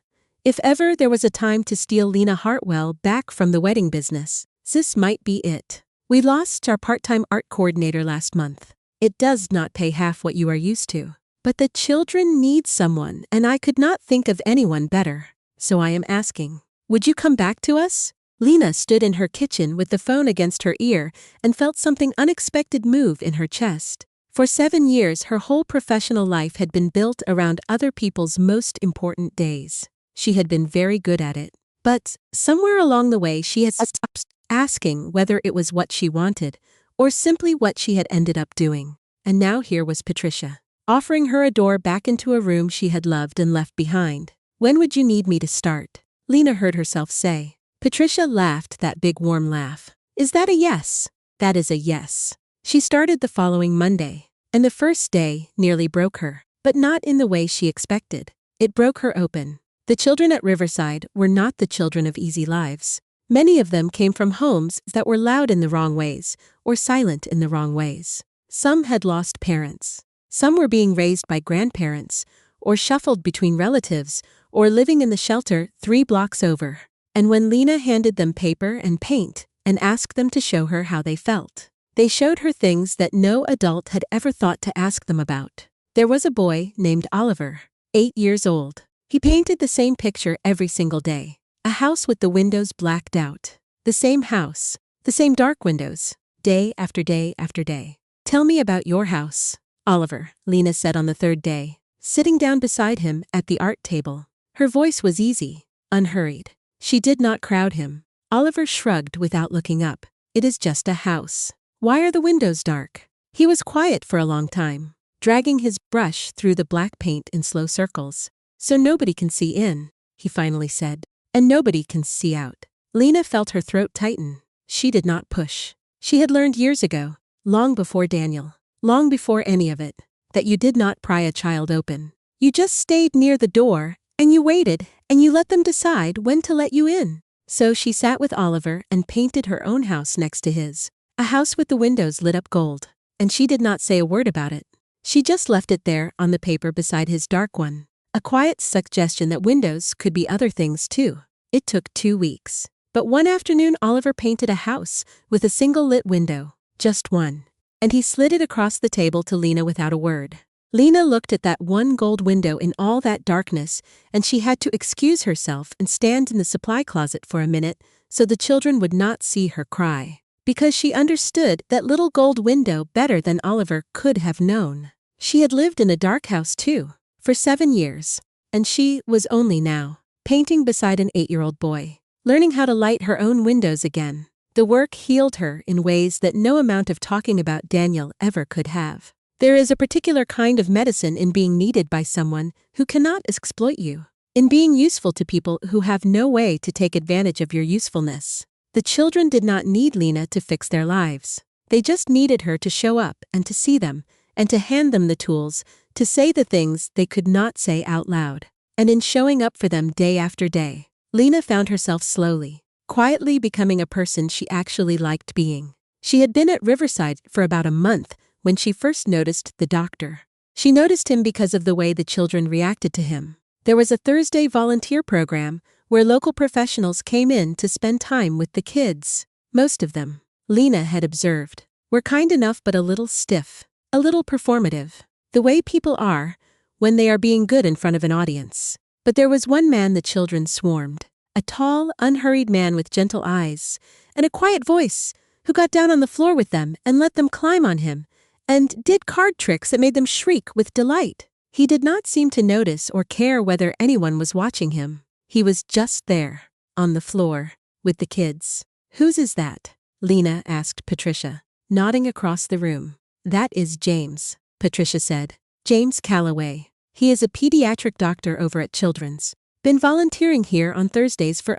if ever there was a time to steal Lena Hartwell back from the wedding business, this might be it. We lost our part-time art coordinator last month. It does not pay half what you are used to. But the children need someone, and I could not think of anyone better. So I am asking, would you come back to us? Lena stood in her kitchen with the phone against her ear and felt something unexpected move in her chest. For 7 years, her whole professional life had been built around other people's most important days. She had been very good at it. But somewhere along the way, she had stopped asking whether it was what she wanted or simply what she had ended up doing. And now here was Patricia, offering her a door back into a room she had loved and left behind. When would you need me to start? Lena heard herself say. Patricia laughed that big warm laugh. Is that a yes? That is a yes. She started the following Monday, and the first day nearly broke her, but not in the way she expected. It broke her open. The children at Riverside were not the children of easy lives. Many of them came from homes that were loud in the wrong ways, or silent in the wrong ways. Some had lost parents. Some were being raised by grandparents, or shuffled between relatives, or living in the shelter 3 blocks over. And when Lena handed them paper and paint and asked them to show her how they felt, they showed her things that no adult had ever thought to ask them about. There was a boy named Oliver, 8 years old. He painted the same picture every single day. A house with the windows blacked out. The same house. The same dark windows. Day after day after day. "Tell me about your house, Oliver," Lena said on the 3rd day, sitting down beside him at the art table. Her voice was easy, unhurried. She did not crowd him. Oliver shrugged without looking up. "It is just a house. Why are the windows dark?" He was quiet for a long time, dragging his brush through the black paint in slow circles. "So nobody can see in," he finally said. "And nobody can see out." Lena felt her throat tighten. She did not push. She had learned years ago, long before Daniel, long before any of it, that you did not pry a child open. You just stayed near the door, and you waited, and you let them decide when to let you in. So she sat with Oliver and painted her own house next to his. A house with the windows lit up gold. And she did not say a word about it. She just left it there on the paper beside his dark one. A quiet suggestion that windows could be other things too. It took 2 weeks. But one afternoon Oliver painted a house with a single lit window. Just one. And he slid it across the table to Lena without a word. Lena looked at that one gold window in all that darkness, and she had to excuse herself and stand in the supply closet for a minute so the children would not see her cry. Because she understood that little gold window better than Oliver could have known. She had lived in a dark house too, for 7 years, and she was only now painting beside an 8-year-old boy, learning how to light her own windows again. The work healed her in ways that no amount of talking about Daniel ever could have. There is a particular kind of medicine in being needed by someone who cannot exploit you, in being useful to people who have no way to take advantage of your usefulness. The children did not need Lena to fix their lives. They just needed her to show up and to see them, and to hand them the tools to say the things they could not say out loud. And in showing up for them day after day, Lena found herself slowly, quietly becoming a person she actually liked being. She had been at Riverside for about a month when she first noticed the doctor. She noticed him because of the way the children reacted to him. There was a Thursday volunteer program where local professionals came in to spend time with the kids. Most of them, Lena had observed, were kind enough but a little stiff, a little performative, the way people are when they are being good in front of an audience. But there was one man the children swarmed, a tall, unhurried man with gentle eyes and a quiet voice, who got down on the floor with them and let them climb on him, and did card tricks that made them shriek with delight. He did not seem to notice or care whether anyone was watching him. He was just there, on the floor, with the kids. "Whose is that?" Lena asked Patricia, nodding across the room. "That is James," Patricia said. "James Calloway. He is a pediatric doctor over at Children's. Been volunteering here on Thursdays for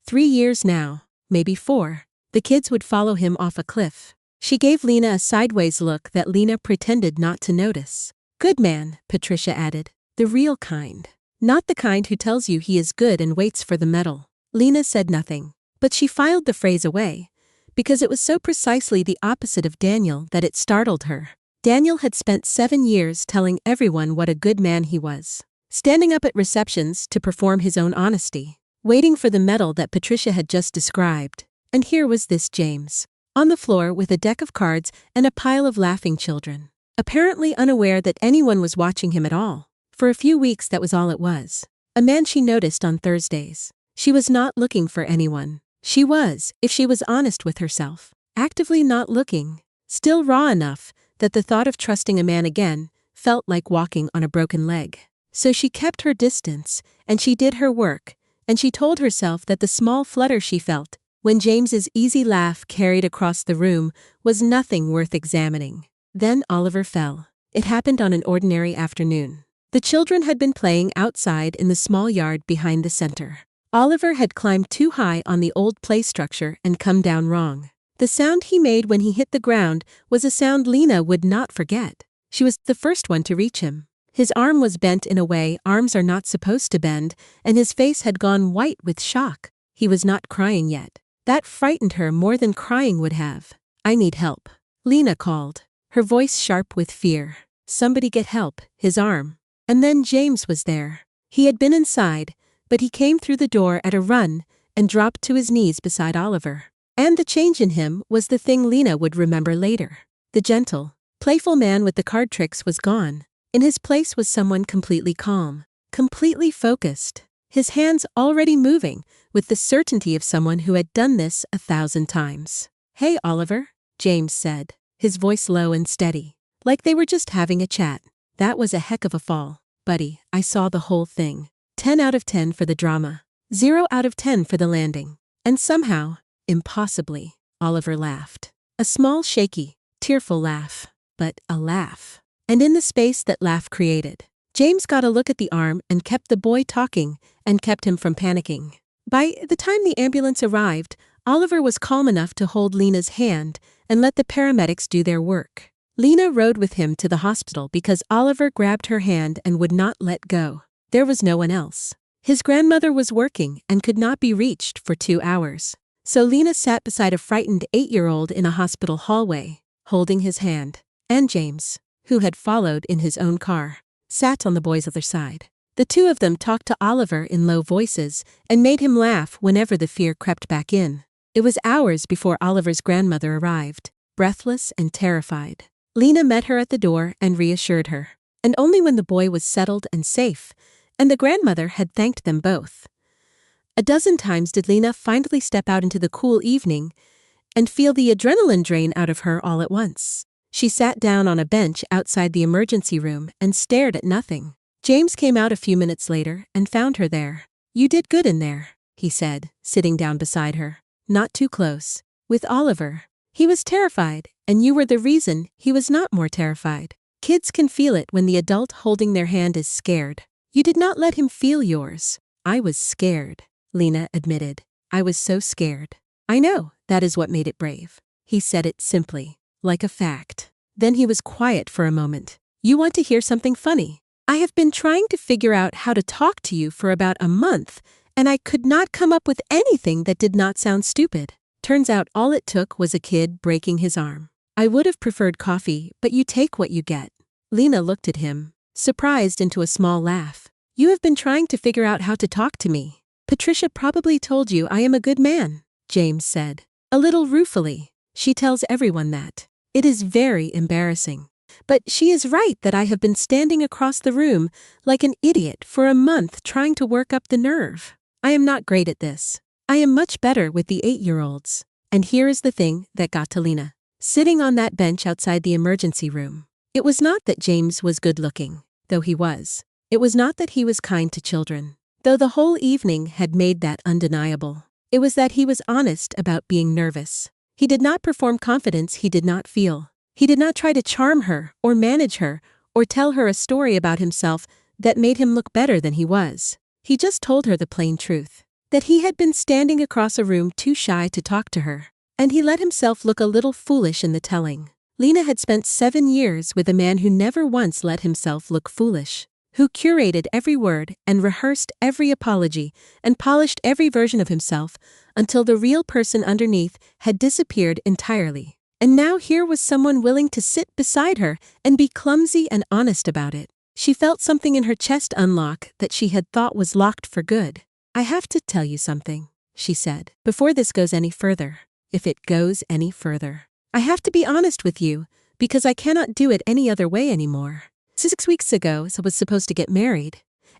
3 years now, maybe 4. The kids would follow him off a cliff." She gave Lena a sideways look that Lena pretended not to notice. "Good man," Patricia added. "The real kind. Not the kind who tells you he is good and waits for the medal." Lena said nothing, but she filed the phrase away, because it was so precisely the opposite of Daniel that it startled her. Daniel had spent 7 years telling everyone what a good man he was, standing up at receptions to perform his own honesty, waiting for the medal that Patricia had just described. And here was this James, on the floor with a deck of cards and a pile of laughing children, apparently unaware that anyone was watching him at all. For a few weeks that was all it was. A man she noticed on Thursdays. She was not looking for anyone. She was, if she was honest with herself, actively not looking, still raw enough that the thought of trusting a man again felt like walking on a broken leg. So she kept her distance, and she did her work, and she told herself that the small flutter she felt when James's easy laugh carried across the room was nothing worth examining. Then Oliver fell. It happened on an ordinary afternoon. The children had been playing outside in the small yard behind the center. Oliver had climbed too high on the old play structure and come down wrong. The sound he made when he hit the ground was a sound Lena would not forget. She was the first one to reach him. His arm was bent in a way arms are not supposed to bend, and his face had gone white with shock. He was not crying yet. That frightened her more than crying would have. I need help. Lena called, her voice sharp with fear. Somebody get help, his arm. And then James was there. He had been inside, but he came through the door at a run and dropped to his knees beside Oliver. And the change in him was the thing Lena would remember later. The gentle, playful man with the card tricks was gone. In his place was someone completely calm, completely focused, his hands already moving with the certainty of someone who had done this 1,000 times. "Hey, Oliver," James said, his voice low and steady, like they were just having a chat. "That was a heck of a fall, buddy. I saw the whole thing. 10 out of 10 for the drama. 0 out of 10 for the landing. And somehow, impossibly," Oliver laughed. A small, shaky, tearful laugh, but a laugh. And in the space that laugh created, James got a look at the arm and kept the boy talking and kept him from panicking. By the time the ambulance arrived, Oliver was calm enough to hold Lena's hand and let the paramedics do their work. Lena rode with him to the hospital because Oliver grabbed her hand and would not let go. There was no one else. His grandmother was working and could not be reached for 2 hours. So Lena sat beside a frightened 8-year-old in a hospital hallway, holding his hand. And James, who had followed in his own car, sat on the boy's other side. The two of them talked to Oliver in low voices and made him laugh whenever the fear crept back in. It was hours before Oliver's grandmother arrived, breathless and terrified. Lena met her at the door and reassured her. And only when the boy was settled and safe, and the grandmother had thanked them both. A dozen times did Lena finally step out into the cool evening and feel the adrenaline drain out of her all at once. She sat down on a bench outside the emergency room and stared at nothing. James came out a few minutes later and found her there. "You did good in there," he said, sitting down beside her. "Not too close. With Oliver. He was terrified, and you were the reason he was not more terrified. Kids can feel it when the adult holding their hand is scared. You did not let him feel yours." "I was scared," Lena admitted. "I was so scared." "I know, that is what made it brave." He said it simply, like a fact. Then he was quiet for a moment. "You want to hear something funny? I have been trying to figure out how to talk to you for about a month, and I could not come up with anything that did not sound stupid. Turns out all it took was a kid breaking his arm. I would have preferred coffee, but you take what you get." Lena looked at him, surprised into a small laugh. "You have been trying to figure out how to talk to me. Patricia probably told you I am a good man," James said, a little ruefully. "She tells everyone that. It is very embarrassing. But she is right that I have been standing across the room like an idiot for a month trying to work up the nerve. I am not great at this. I am much better with the 8-year-olds. And here is the thing that got to Lena. Sitting on that bench outside the emergency room. It was not that James was good-looking, though he was. It was not that he was kind to children, though the whole evening had made that undeniable. It was that he was honest about being nervous. He did not perform confidence he did not feel. He did not try to charm her or manage her or tell her a story about himself that made him look better than he was. He just told her the plain truth, that he had been standing across a room too shy to talk to her, and he let himself look a little foolish in the telling. Lena had spent 7 years with a man who never once let himself look foolish, who curated every word and rehearsed every apology and polished every version of himself until the real person underneath had disappeared entirely. And now here was someone willing to sit beside her and be clumsy and honest about it. She felt something in her chest unlock that she had thought was locked for good. "I have to tell you something," she said, "before this goes any further. If it goes any further. I have to be honest with you, because I cannot do it any other way anymore. 6 weeks ago, I was supposed to get married,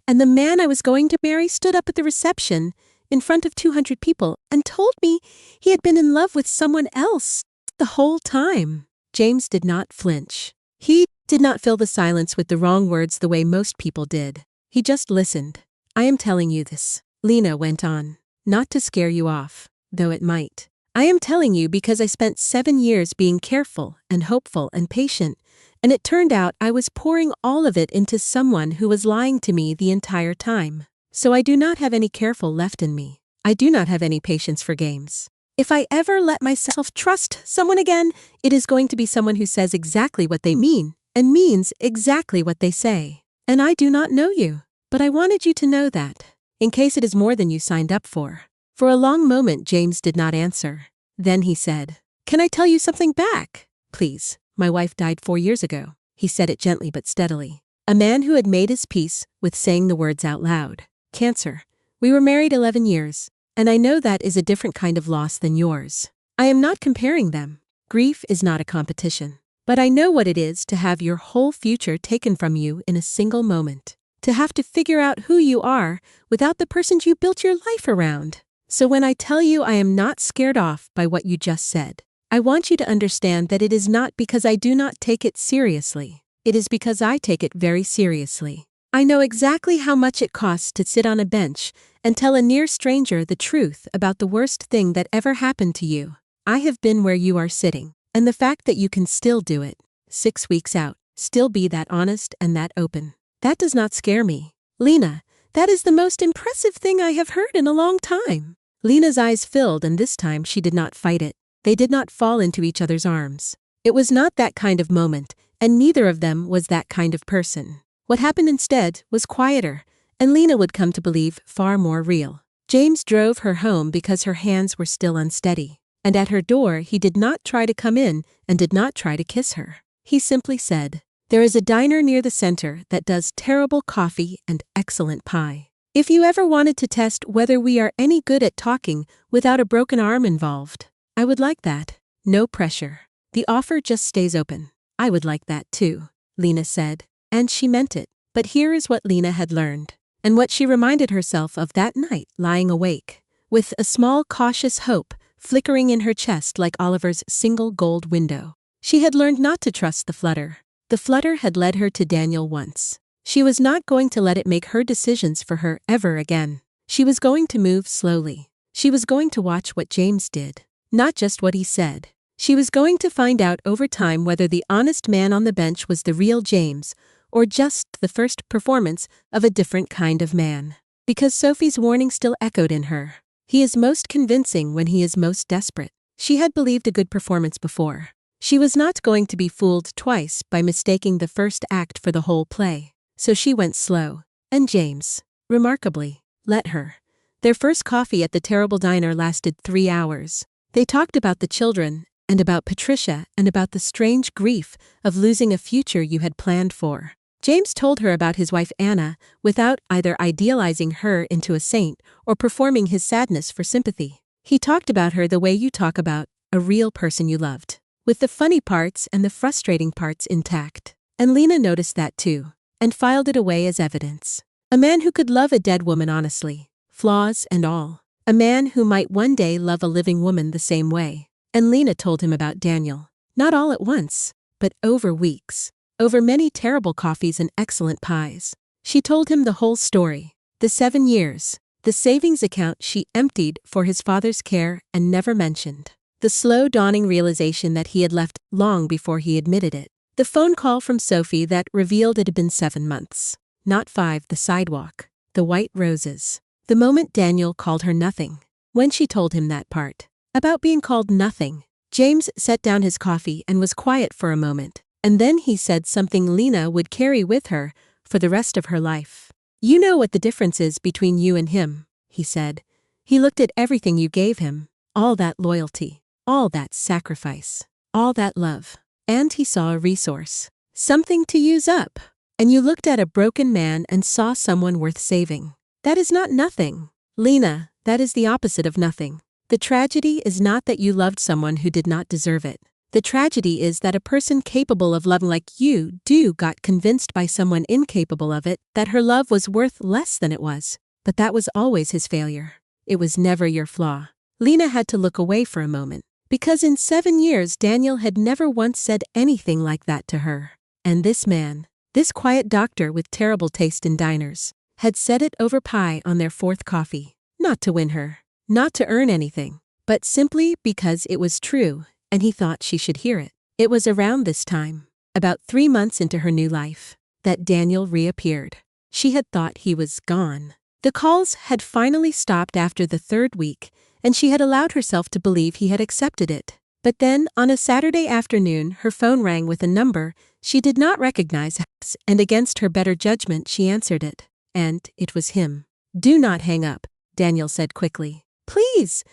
and the man I was going to marry stood up at the reception in front of 200 people and told me he had been in love with someone else the whole time." James did not flinch. He did not fill the silence with the wrong words the way most people did. He just listened. "I am telling you this," Lena went on, "not to scare you off, though it might. I am telling you because I spent 7 years being careful and hopeful and patient, and it turned out I was pouring all of it into someone who was lying to me the entire time. So I do not have any careful left in me. I do not have any patience for games. If I ever let myself trust someone again, it is going to be someone who says exactly what they mean and means exactly what they say. And I do not know you, but I wanted you to know that, in case it is more than you signed up for. For a long moment James did not answer. Then he said, "Can I tell you something back? Please, my wife died 4 years ago." He said it gently but steadily. A man who had made his peace with saying the words out loud. Cancer. We were married 11 years, and I know that is a different kind of loss than yours. I am not comparing them. Grief is not a competition. But I know what it is to have your whole future taken from you in a single moment. To have to figure out who you are without the person you built your life around. So when I tell you I am not scared off by what you just said, I want you to understand that it is not because I do not take it seriously. It is because I take it very seriously. I know exactly how much it costs to sit on a bench and tell a near stranger the truth about the worst thing that ever happened to you. I have been where you are sitting, and the fact that you can still do it, 6 weeks out, still be that honest and that open. That does not scare me. Lena, that is the most impressive thing I have heard in a long time. Lena's eyes filled, and this time she did not fight it. They did not fall into each other's arms. It was not that kind of moment, and neither of them was that kind of person. What happened instead was quieter, and Lena would come to believe far more real. James drove her home because her hands were still unsteady, and at her door he did not try to come in and did not try to kiss her. He simply said, "There is a diner near the center that does terrible coffee and excellent pie. If you ever wanted to test whether we are any good at talking without a broken arm involved, I would like that. No pressure. The offer just stays open." "I would like that too," Lena said, and she meant it. But here is what Lena had learned, and what she reminded herself of that night lying awake, with a small cautious hope flickering in her chest like Oliver's single gold window. She had learned not to trust the flutter. The flutter had led her to Daniel once. She was not going to let it make her decisions for her ever again. She was going to move slowly. She was going to watch what James did, not just what he said. She was going to find out over time whether the honest man on the bench was the real James, or just the first performance of a different kind of man. Because Sophie's warning still echoed in her. He is most convincing when he is most desperate. She had believed a good performance before. She was not going to be fooled twice by mistaking the first act for the whole play. So she went slow. And James, remarkably, let her. Their first coffee at the terrible diner lasted 3 hours. They talked about the children, and about Patricia, and about the strange grief of losing a future you had planned for. James told her about his wife Anna, without either idealizing her into a saint or performing his sadness for sympathy. He talked about her the way you talk about a real person you loved, with the funny parts and the frustrating parts intact. And Lena noticed that too, and filed it away as evidence. A man who could love a dead woman honestly, flaws and all. A man who might one day love a living woman the same way. And Lena told him about Daniel. Not all at once, but over weeks. Over many terrible coffees and excellent pies. She told him the whole story. The 7 years. The savings account she emptied for his father's care and never mentioned. The slow dawning realization that he had left long before he admitted it. The phone call from Sophie that revealed it had been 7 months. Not 5, the sidewalk. The white roses. The moment Daniel called her nothing. When she told him that part. About being called nothing. James set down his coffee and was quiet for a moment. And then he said something Lena would carry with her for the rest of her life. "You know what the difference is between you and him," he said. "He looked at everything you gave him. All that loyalty. All that sacrifice. All that love. And he saw a resource. Something to use up. And you looked at a broken man and saw someone worth saving. That is not nothing. Lena, that is the opposite of nothing. The tragedy is not that you loved someone who did not deserve it. The tragedy is that a person capable of loving like you do got convinced by someone incapable of it that her love was worth less than it was. But that was always his failure. It was never your flaw." Lena had to look away for a moment, because in 7 years Daniel had never once said anything like that to her. And this man, this quiet doctor with terrible taste in diners, had said it over pie on their 4th coffee. Not to win her, not to earn anything, but simply because it was true. And he thought she should hear it. It was around this time, about 3 months into her new life, that Daniel reappeared. She had thought he was gone. The calls had finally stopped after the 3rd week, and she had allowed herself to believe he had accepted it. But then, on a Saturday afternoon, her phone rang with a number she did not recognize, and against her better judgment she answered it. And it was him. "Do not hang up," Daniel said quickly. Please,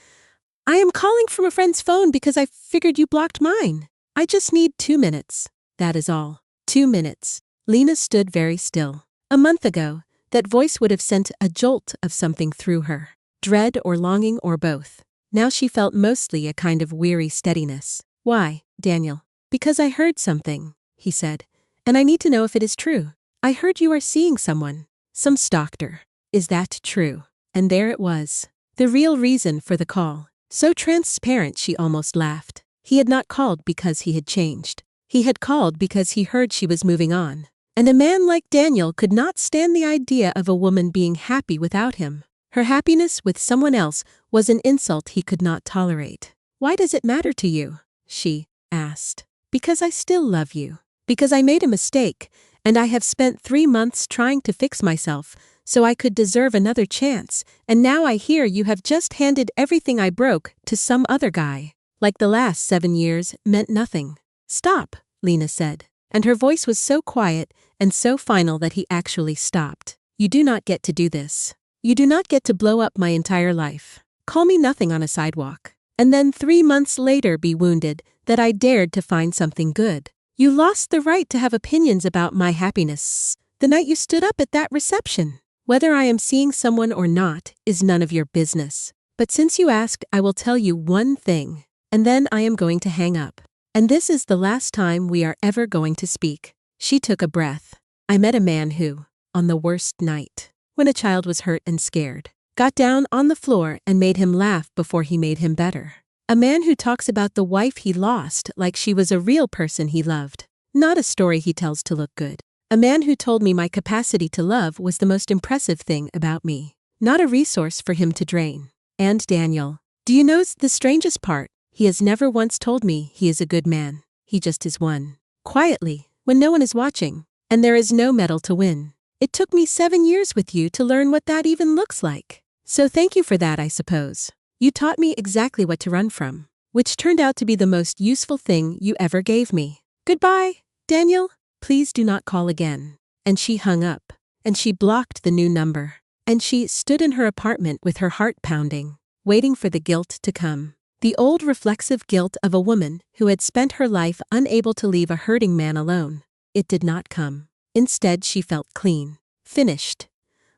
I am calling from a friend's phone because I figured you blocked mine. I just need 2 minutes. That is all. 2 minutes. Lena stood very still. A month ago, that voice would have sent a jolt of something through her. Dread or longing or both. Now she felt mostly a kind of weary steadiness. Why, Daniel? Because I heard something, he said. And I need to know if it is true. I heard you are seeing someone. Some doctor. Is that true? And there it was. The real reason for the call. So transparent she almost laughed. He had not called because he had changed. He had called because he heard she was moving on. And a man like Daniel could not stand the idea of a woman being happy without him. Her happiness with someone else was an insult he could not tolerate. Why does it matter to you? She asked. Because I still love you. Because I made a mistake, and I have spent 3 months trying to fix myself, so I could deserve another chance, and now I hear you have just handed everything I broke to some other guy. Like the last 7 years meant nothing. Stop, Lena said, and her voice was so quiet and so final that he actually stopped. You do not get to do this. You do not get to blow up my entire life. Call me nothing on a sidewalk. And then 3 months later be wounded that I dared to find something good. You lost the right to have opinions about my happiness the night you stood up at that reception. Whether I am seeing someone or not is none of your business. But since you asked, I will tell you one thing, and then I am going to hang up. And this is the last time we are ever going to speak. She took a breath. I met a man who, on the worst night, when a child was hurt and scared, got down on the floor and made him laugh before he made him better. A man who talks about the wife he lost like she was a real person he loved, not a story he tells to look good. A man who told me my capacity to love was the most impressive thing about me, not a resource for him to drain. And Daniel, do you know the strangest part? He has never once told me he is a good man. He just is one. Quietly, when no one is watching, and there is no medal to win. It took me 7 years with you to learn what that even looks like. So thank you for that, I suppose. You taught me exactly what to run from, which turned out to be the most useful thing you ever gave me. Goodbye, Daniel. Please do not call again. And she hung up, and she blocked the new number, and she stood in her apartment with her heart pounding, waiting for the guilt to come. The old reflexive guilt of a woman who had spent her life unable to leave a hurting man alone. It did not come. Instead, she felt clean, finished,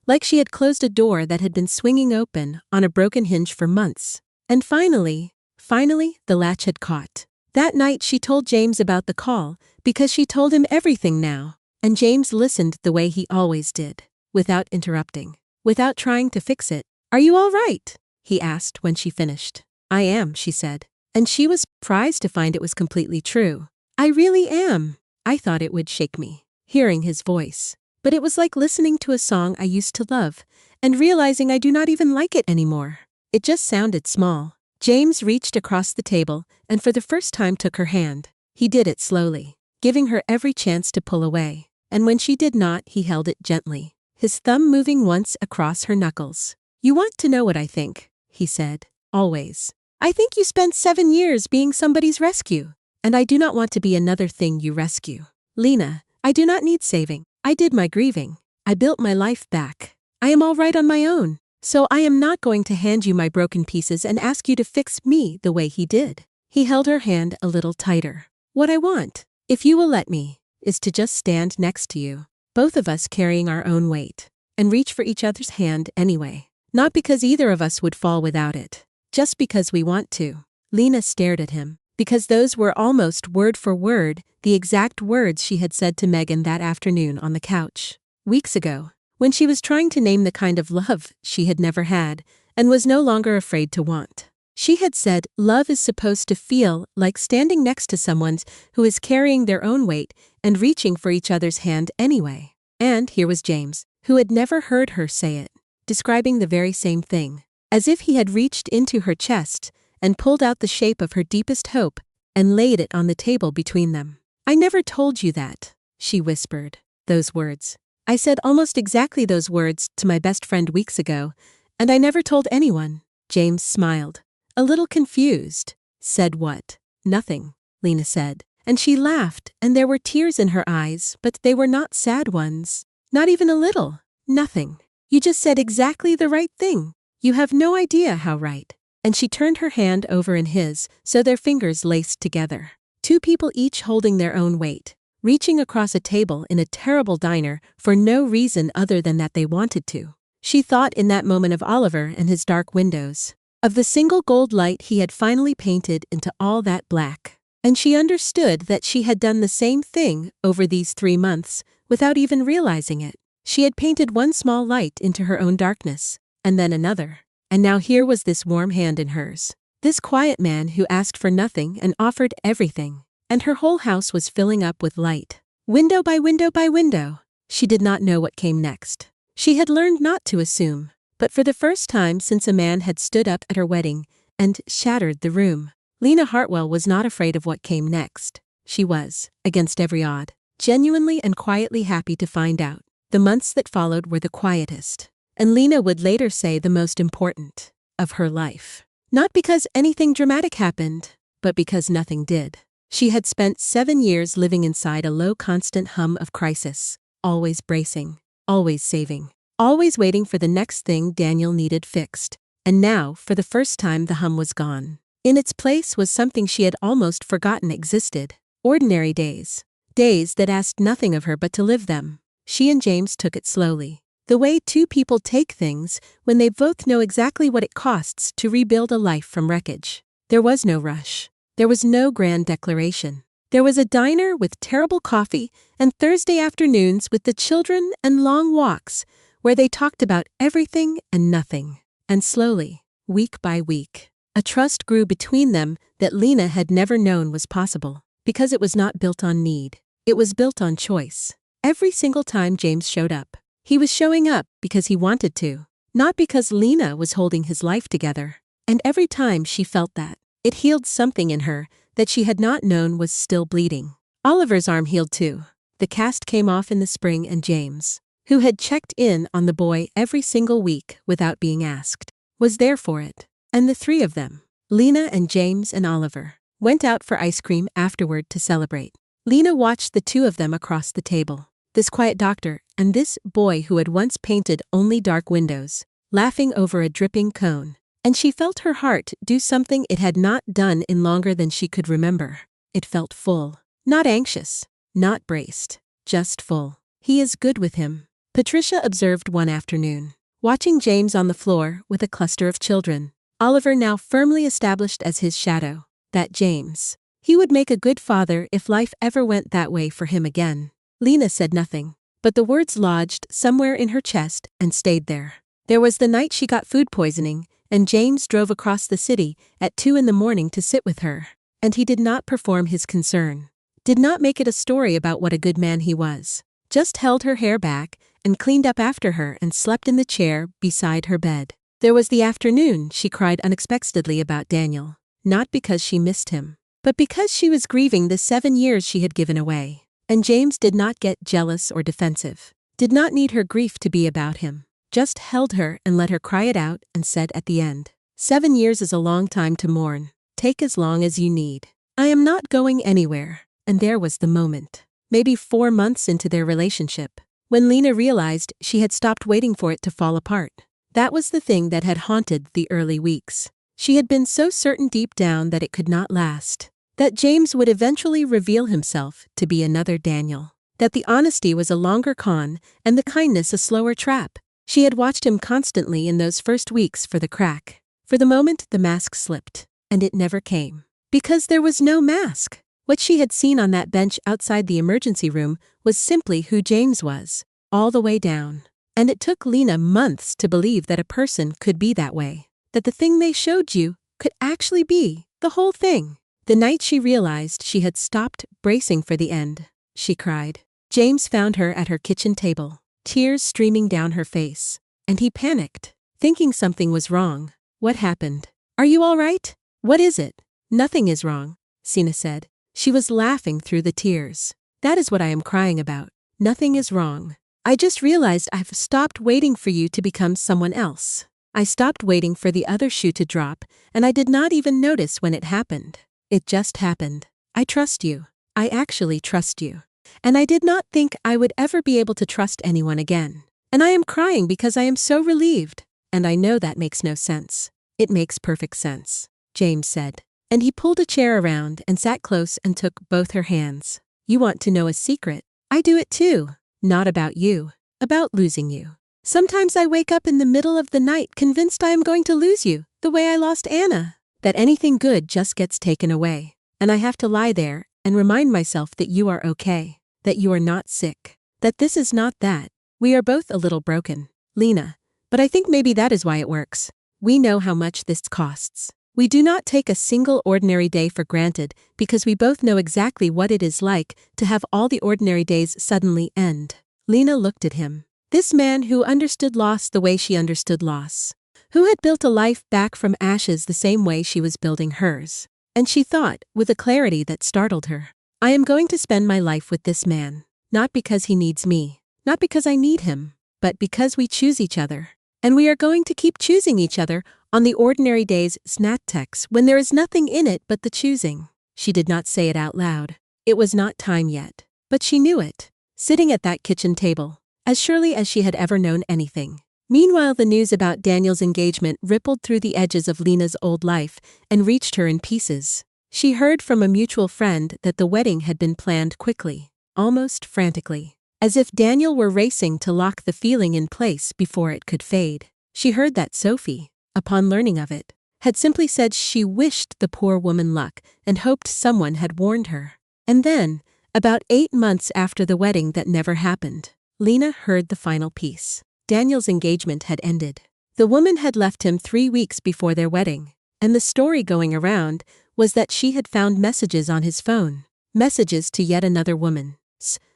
like she had closed a door that had been swinging open on a broken hinge for months. And finally, the latch had caught. That night she told James about the call because she told him everything now, and James listened the way he always did, without interrupting, without trying to fix it. Are you all right? He asked when she finished. I am, she said, and she was surprised to find it was completely true. I really am. I thought it would shake me, hearing his voice. But it was like listening to a song I used to love, and realizing I do not even like it anymore. It just sounded small. James reached across the table, and for the first time took her hand. He did it slowly, giving her every chance to pull away. And when she did not, he held it gently, his thumb moving once across her knuckles. You want to know what I think, he said. Always. I think you spent 7 years being somebody's rescue, and I do not want to be another thing you rescue. Lena, I do not need saving. I did my grieving. I built my life back. I am all right on my own. So I am not going to hand you my broken pieces and ask you to fix me the way he did. He held her hand a little tighter. What I want, if you will let me, is to just stand next to you, both of us carrying our own weight, and reach for each other's hand anyway. Not because either of us would fall without it, just because we want to. Lena stared at him, because those were almost word for word the exact words she had said to Megan that afternoon on the couch. Weeks ago, when she was trying to name the kind of love she had never had and was no longer afraid to want. She had said love is supposed to feel like standing next to someone who is carrying their own weight and reaching for each other's hand anyway. And here was James, who had never heard her say it, describing the very same thing, as if he had reached into her chest and pulled out the shape of her deepest hope and laid it on the table between them. I never told you that, she whispered. Those words. I said almost exactly those words to my best friend weeks ago, and I never told anyone. James smiled, a little confused. Said what? Nothing, Lena said. And she laughed, and there were tears in her eyes, but they were not sad ones. Not even a little. Nothing. You just said exactly the right thing. You have no idea how right. And she turned her hand over in his, so their fingers laced together. Two people each holding their own weight, reaching across a table in a terrible diner for no reason other than that they wanted to. She thought in that moment of Oliver and his dark windows, of the single gold light he had finally painted into all that black. And she understood that she had done the same thing over these 3 months without even realizing it. She had painted one small light into her own darkness, and then another. And now here was this warm hand in hers. This quiet man who asked for nothing and offered everything. And her whole house was filling up with light. Window by window by window. She did not know what came next. She had learned not to assume. But for the first time since a man had stood up at her wedding and shattered the room, Lena Hartwell was not afraid of what came next. She was, against every odd, genuinely and quietly happy to find out. The months that followed were the quietest, and Lena would later say the most important, of her life. Not because anything dramatic happened, but because nothing did. She had spent 7 years living inside a low constant hum of crisis, always bracing, always saving, always waiting for the next thing Daniel needed fixed. And now, for the first time, the hum was gone. In its place was something she had almost forgotten existed. Ordinary days. Days that asked nothing of her but to live them. She and James took it slowly. The way two people take things when they both know exactly what it costs to rebuild a life from wreckage. There was no rush. There was no grand declaration. There was a diner with terrible coffee and Thursday afternoons with the children and long walks where they talked about everything and nothing. And slowly, week by week, a trust grew between them that Lena had never known was possible, because it was not built on need. It was built on choice. Every single time James showed up, he was showing up because he wanted to, not because Lena was holding his life together. And every time she felt that, it healed something in her that she had not known was still bleeding. Oliver's arm healed too. The cast came off in the spring, and James, who had checked in on the boy every single week without being asked, was there for it. And the three of them, Lena and James and Oliver, went out for ice cream afterward to celebrate. Lena watched the two of them across the table, this quiet doctor and this boy who had once painted only dark windows, laughing over a dripping cone. And she felt her heart do something it had not done in longer than she could remember. It felt full, not anxious, not braced, just full. He is good with him, Patricia observed one afternoon, watching James on the floor with a cluster of children. Oliver now firmly established as his shadow, that James. He would make a good father if life ever went that way for him again. Lena said nothing, but the words lodged somewhere in her chest and stayed there. There was the night she got food poisoning, and James drove across the city at 2 a.m. to sit with her. And he did not perform his concern, did not make it a story about what a good man he was, just held her hair back and cleaned up after her and slept in the chair beside her bed. There was the afternoon she cried unexpectedly about Daniel, not because she missed him, but because she was grieving the 7 years she had given away. And James did not get jealous or defensive, did not need her grief to be about him, just held her and let her cry it out and said at the end, 7 years is a long time to mourn. Take as long as you need. I am not going anywhere. And there was the moment, maybe 4 months into their relationship, when Lena realized she had stopped waiting for it to fall apart. That was the thing that had haunted the early weeks. She had been so certain deep down that it could not last, that James would eventually reveal himself to be another Daniel, that the honesty was a longer con and the kindness a slower trap. She had watched him constantly in those first weeks for the crack, for the moment the mask slipped, and it never came. Because there was no mask. What she had seen on that bench outside the emergency room was simply who James was, all the way down. And it took Lena months to believe that a person could be that way, that the thing they showed you could actually be the whole thing. The night she realized she had stopped bracing for the end, she cried. James found her at her kitchen table, tears streaming down her face, and he panicked, thinking something was wrong. What happened? Are you all right? What is it? Nothing is wrong, Sina said. She was laughing through the tears. That is what I am crying about. Nothing is wrong. I just realized I've stopped waiting for you to become someone else. I stopped waiting for the other shoe to drop, and I did not even notice when it happened. It just happened. I trust you. I actually trust you. And I did not think I would ever be able to trust anyone again. And I am crying because I am so relieved. and I know that makes no sense. It makes perfect sense, James said. And he pulled a chair around and sat close and took both her hands. You want to know a secret? I do it too. Not about you. About losing you. Sometimes I wake up in the middle of the night convinced I am going to lose you, the way I lost Anna. That anything good just gets taken away. And I have to lie there and remind myself that you are okay. That you are not sick. That this is not that. We are both a little broken, Lena. But I think maybe that is why it works. We know how much this costs. We do not take a single ordinary day for granted because we both know exactly what it is like to have all the ordinary days suddenly end. Lena looked at him. This man who understood loss the way she understood loss. Who had built a life back from ashes the same way she was building hers. And she thought, with a clarity that startled her, I am going to spend my life with this man. Not because he needs me. Not because I need him. But because we choose each other. And we are going to keep choosing each other on the ordinary days snaptex when there is nothing in it but the choosing. She did not say it out loud. It was not time yet. But she knew it. Sitting at that kitchen table. As surely as she had ever known anything. Meanwhile, the news about Daniel's engagement rippled through the edges of Lena's old life and reached her in pieces. She heard from a mutual friend that the wedding had been planned quickly, almost frantically, as if Daniel were racing to lock the feeling in place before it could fade. She heard that Sophie, upon learning of it, had simply said she wished the poor woman luck and hoped someone had warned her. And then, about 8 months after the wedding that never happened, Lena heard the final piece. Daniel's engagement had ended. The woman had left him 3 weeks before their wedding, and the story going around was that she had found messages on his phone. Messages to yet another woman.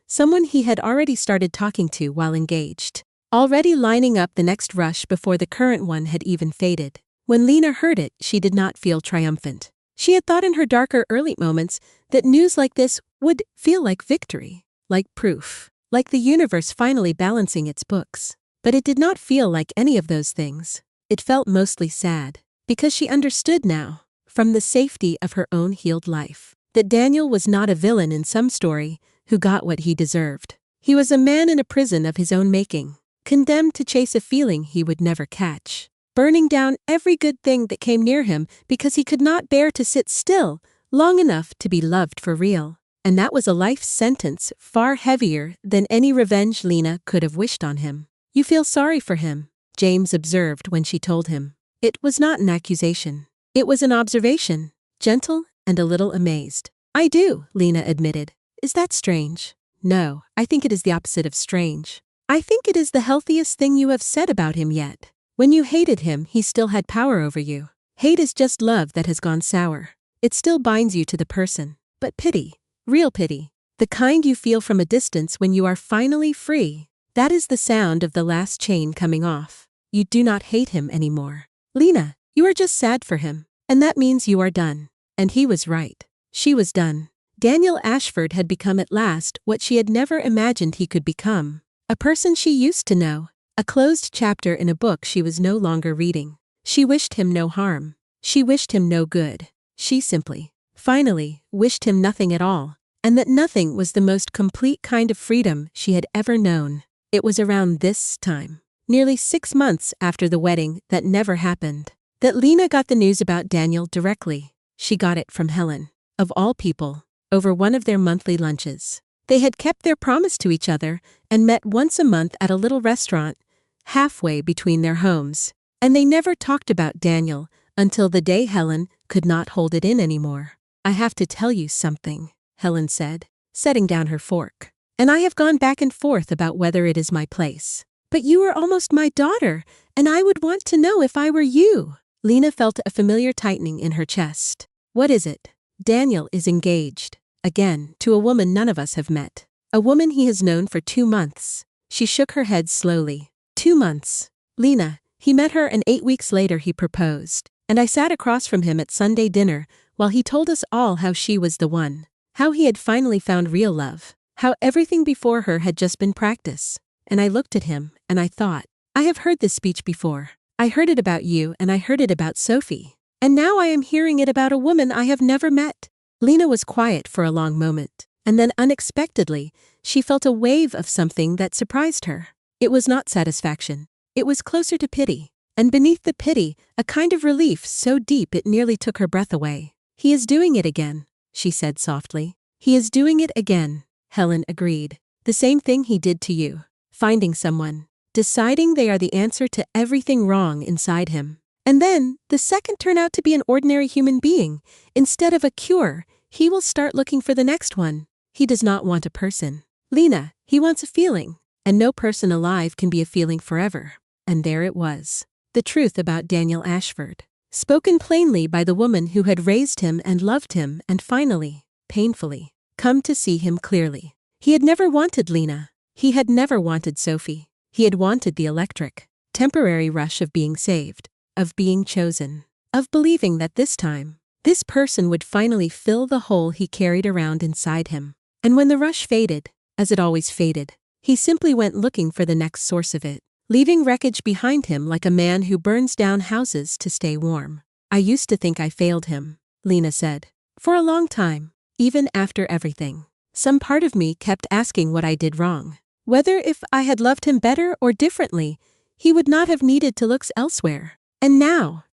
Someone he had already started talking to while engaged. Already lining up the next rush before the current one had even faded. When Lena heard it, she did not feel triumphant. She had thought in her darker early moments that news like this would feel like victory, like proof, like the universe finally balancing its books. But it did not feel like any of those things. It felt mostly sad, because she understood now, from the safety of her own healed life, that Daniel was not a villain in some story who got what he deserved. He was a man in a prison of his own making, condemned to chase a feeling he would never catch, burning down every good thing that came near him because he could not bear to sit still long enough to be loved for real. And that was a life sentence far heavier than any revenge Lena could have wished on him. You feel sorry for him, James observed when she told him. It was not an accusation. It was an observation, gentle and a little amazed. I do, Lena admitted. Is that strange? No, I think it is the opposite of strange. I think it is the healthiest thing you have said about him yet. When you hated him, he still had power over you. Hate is just love that has gone sour. It still binds you to the person. But pity, real pity, the kind you feel from a distance when you are finally free, that is the sound of the last chain coming off. You do not hate him anymore. Lena, you are just sad for him. And that means you are done. And he was right. She was done. Daniel Ashford had become at last what she had never imagined he could become. A person she used to know. A closed chapter in a book she was no longer reading. She wished him no harm. She wished him no good. She simply, finally, wished him nothing at all. And that nothing was the most complete kind of freedom she had ever known. It was around this time, nearly 6 months after the wedding that never happened, that Lena got the news about Daniel directly. She got it from Helen, of all people, over one of their monthly lunches. They had kept their promise to each other and met once a month at a little restaurant, halfway between their homes. And they never talked about Daniel until the day Helen could not hold it in anymore. I have to tell you something, Helen said, setting down her fork. And I have gone back and forth about whether it is my place. But you are almost my daughter, and I would want to know if I were you. Lena felt a familiar tightening in her chest. What is it? Daniel is engaged. Again, to a woman none of us have met. A woman he has known for 2 months. She shook her head slowly. 2 months. Lena, he met her and 8 weeks later he proposed. And I sat across from him at Sunday dinner while he told us all how she was the one. How he had finally found real love. How everything before her had just been practice. And I looked at him, and I thought, I have heard this speech before. I heard it about you, and I heard it about Sophie. And now I am hearing it about a woman I have never met. Lena was quiet for a long moment, and then unexpectedly, she felt a wave of something that surprised her. It was not satisfaction. It was closer to pity. And beneath the pity, a kind of relief so deep it nearly took her breath away. "He is doing it again," she said softly. "He is doing it again," Helen agreed. "The same thing he did to you. Finding someone. Deciding they are the answer to everything wrong inside him. And then, the second turn out to be an ordinary human being. Instead of a cure, he will start looking for the next one. He does not want a person. Lena, he wants a feeling. And no person alive can be a feeling forever." And there it was. The truth about Daniel Ashford. Spoken plainly by the woman who had raised him and loved him and finally, painfully, come to see him clearly. He had never wanted Lena. He had never wanted Sophie. He had wanted the electric, temporary rush of being saved, of being chosen, of believing that this time, this person would finally fill the hole he carried around inside him. And when the rush faded, as it always faded, he simply went looking for the next source of it, leaving wreckage behind him like a man who burns down houses to stay warm. "I used to think I failed him," Lena said. "For a long time, even after everything. Some part of me kept asking what I did wrong. Whether if I had loved him better or differently, he would not have needed to look elsewhere. And now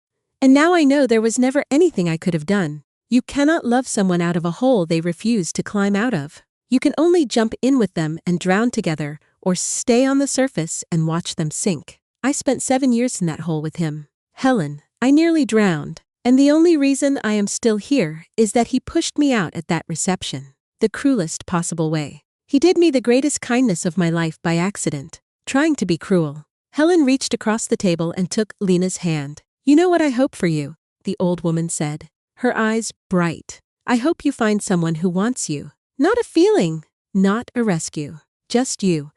I know there was never anything I could have done. You cannot love someone out of a hole they refuse to climb out of. You can only jump in with them and drown together, or stay on the surface and watch them sink. I spent 7 years in that hole with him. Helen, I nearly drowned. And the only reason I am still here is that he pushed me out at that reception. The cruelest possible way. He did me the greatest kindness of my life by accident, trying to be cruel." Helen reached across the table and took Lena's hand. "You know what I hope for you," the old woman said, her eyes bright. "I hope you find someone who wants you. Not a feeling, not a rescue. Just you.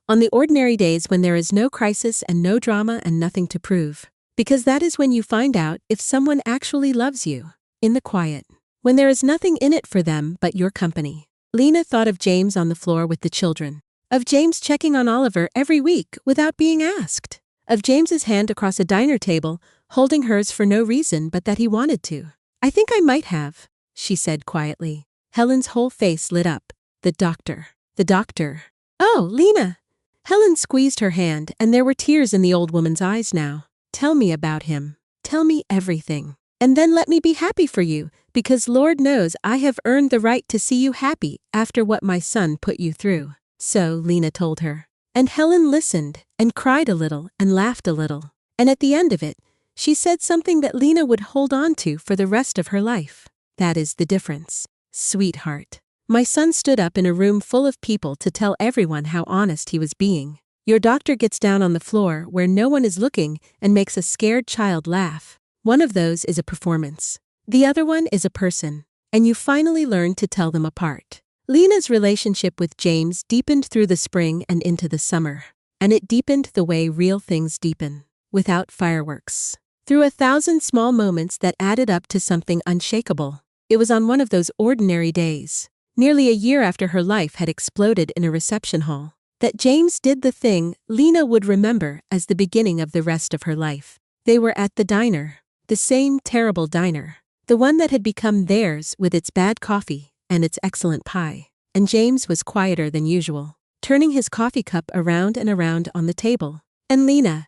On the ordinary days when there is no crisis and no drama and nothing to prove. Because that is when you find out if someone actually loves you. In the quiet. When there is nothing in it for them but your company." Lena thought of James on the floor with the children. Of James checking on Oliver every week without being asked. Of James's hand across a diner table, holding hers for no reason but that he wanted to. "I think I might have," she said quietly. Helen's whole face lit up. The doctor. The doctor. "Oh, Lena!" Helen squeezed her hand and there were tears in the old woman's eyes now. "Tell me about him. Tell me everything. And then let me be happy for you, because Lord knows I have earned the right to see you happy after what my son put you through." So Lena told her. And Helen listened, and cried a little, and laughed a little. And at the end of it, she said something that Lena would hold on to for the rest of her life. "That is the difference. Sweetheart. My son stood up in a room full of people to tell everyone how honest he was being. Your doctor gets down on the floor where no one is looking and makes a scared child laugh. One of those is a performance. The other one is a person. And you finally learn to tell them apart." Lena's relationship with James deepened through the spring and into the summer. And it deepened the way real things deepen. Without fireworks. Through 1,000 small moments that added up to something unshakable. It was on one of those ordinary days, nearly a year after her life had exploded in a reception hall, that James did the thing Lena would remember as the beginning of the rest of her life. They were at the diner. The same terrible diner. The one that had become theirs with its bad coffee and its excellent pie. And James was quieter than usual, turning his coffee cup around and around on the table. And Lena,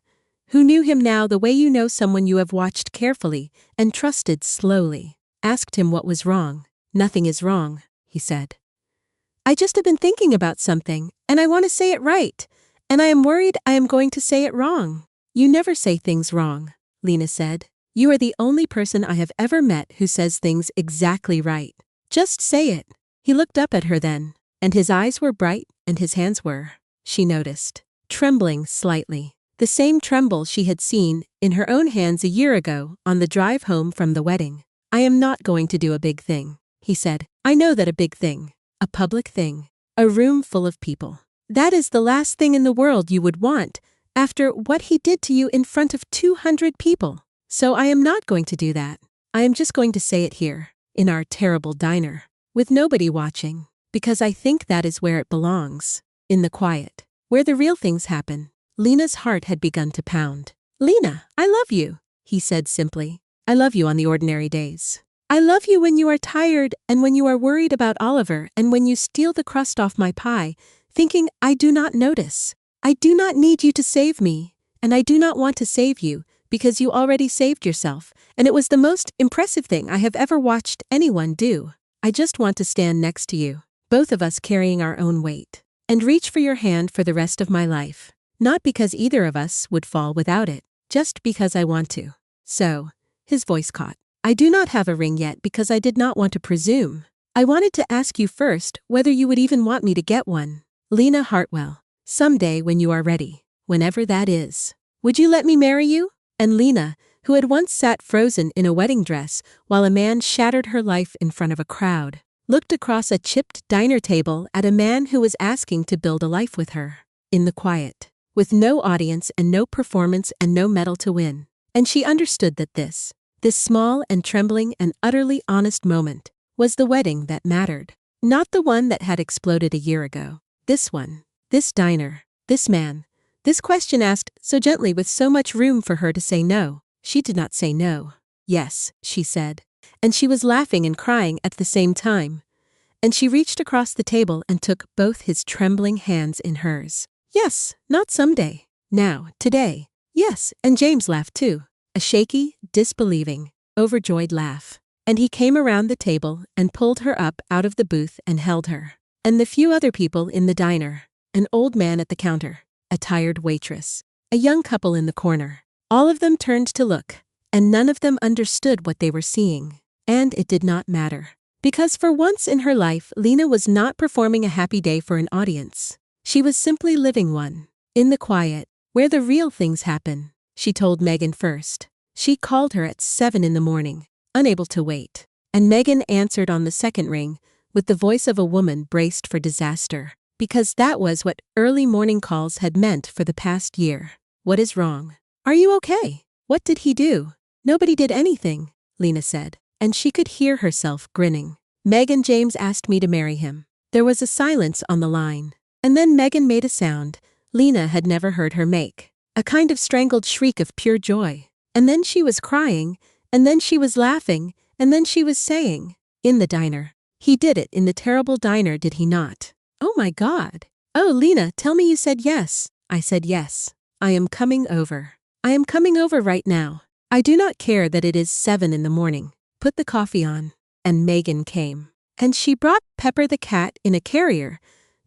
who knew him now the way you know someone you have watched carefully and trusted slowly, asked him what was wrong. "Nothing is wrong," he said. "I just have been thinking about something, and I want to say it right, and I am worried I am going to say it wrong." "You never say things wrong," Lena said. "You are the only person I have ever met who says things exactly right. Just say it." He looked up at her then, and his eyes were bright and his hands were, she noticed, trembling slightly. The same tremble she had seen in her own hands a year ago on the drive home from the wedding. "I am not going to do a big thing," he said. "I know that a big thing, a public thing, a room full of people. That is the last thing in the world you would want after what he did to you in front of 200 people. So I am not going to do that. I am just going to say it here, in our terrible diner, with nobody watching, because I think that is where it belongs, in the quiet, where the real things happen." Lena's heart had begun to pound. "Lena, I love you," he said simply. "I love you on the ordinary days. I love you when you are tired and when you are worried about Oliver and when you steal the crust off my pie, thinking I do not notice. I do not need you to save me, and I do not want to save you, because you already saved yourself, and it was the most impressive thing I have ever watched anyone do. I just want to stand next to you, both of us carrying our own weight, and reach for your hand for the rest of my life. Not because either of us would fall without it, just because I want to. So, his voice caught. I do not have a ring yet because I did not want to presume. I wanted to ask you first whether you would even want me to get one. Lena Hartwell. Someday when you are ready, whenever that is. Would you let me marry you? And Lena, who had once sat frozen in a wedding dress while a man shattered her life in front of a crowd, looked across a chipped diner table at a man who was asking to build a life with her. In the quiet. With no audience and no performance and no medal to win. And she understood that this small and trembling and utterly honest moment, was the wedding that mattered. Not the one that had exploded a year ago. This one. This diner. This man. This question asked so gently with so much room for her to say no. She did not say no. Yes, she said. And she was laughing and crying at the same time. And she reached across the table and took both his trembling hands in hers. Yes, not someday. Now, today. Yes, and James laughed too. A shaky, disbelieving, overjoyed laugh. And he came around the table and pulled her up out of the booth and held her. And the few other people in the diner. An old man at the counter. A tired waitress. A young couple in the corner. All of them turned to look. And none of them understood what they were seeing. And it did not matter. Because for once in her life, Lena was not performing a happy day for an audience. She was simply living one. In the quiet, where the real things happen. She told Megan first. She called her at 7 in the morning, unable to wait. And Megan answered on the second ring, with the voice of a woman braced for disaster. Because that was what early morning calls had meant for the past year. What is wrong? Are you okay? What did he do? Nobody did anything, Lena said. And she could hear herself grinning. Megan James asked me to marry him. There was a silence on the line. And then Megan made a sound Lena had never heard her make. A kind of strangled shriek of pure joy. And then she was crying, and then she was laughing, and then she was saying, in the diner. He did it in the terrible diner, did he not? Oh my God. Oh, Lena, tell me you said yes. I said yes. I am coming over. I am coming over right now. I do not care that it is 7 in the morning. Put the coffee on. And Megan came. And she brought Pepper the cat in a carrier,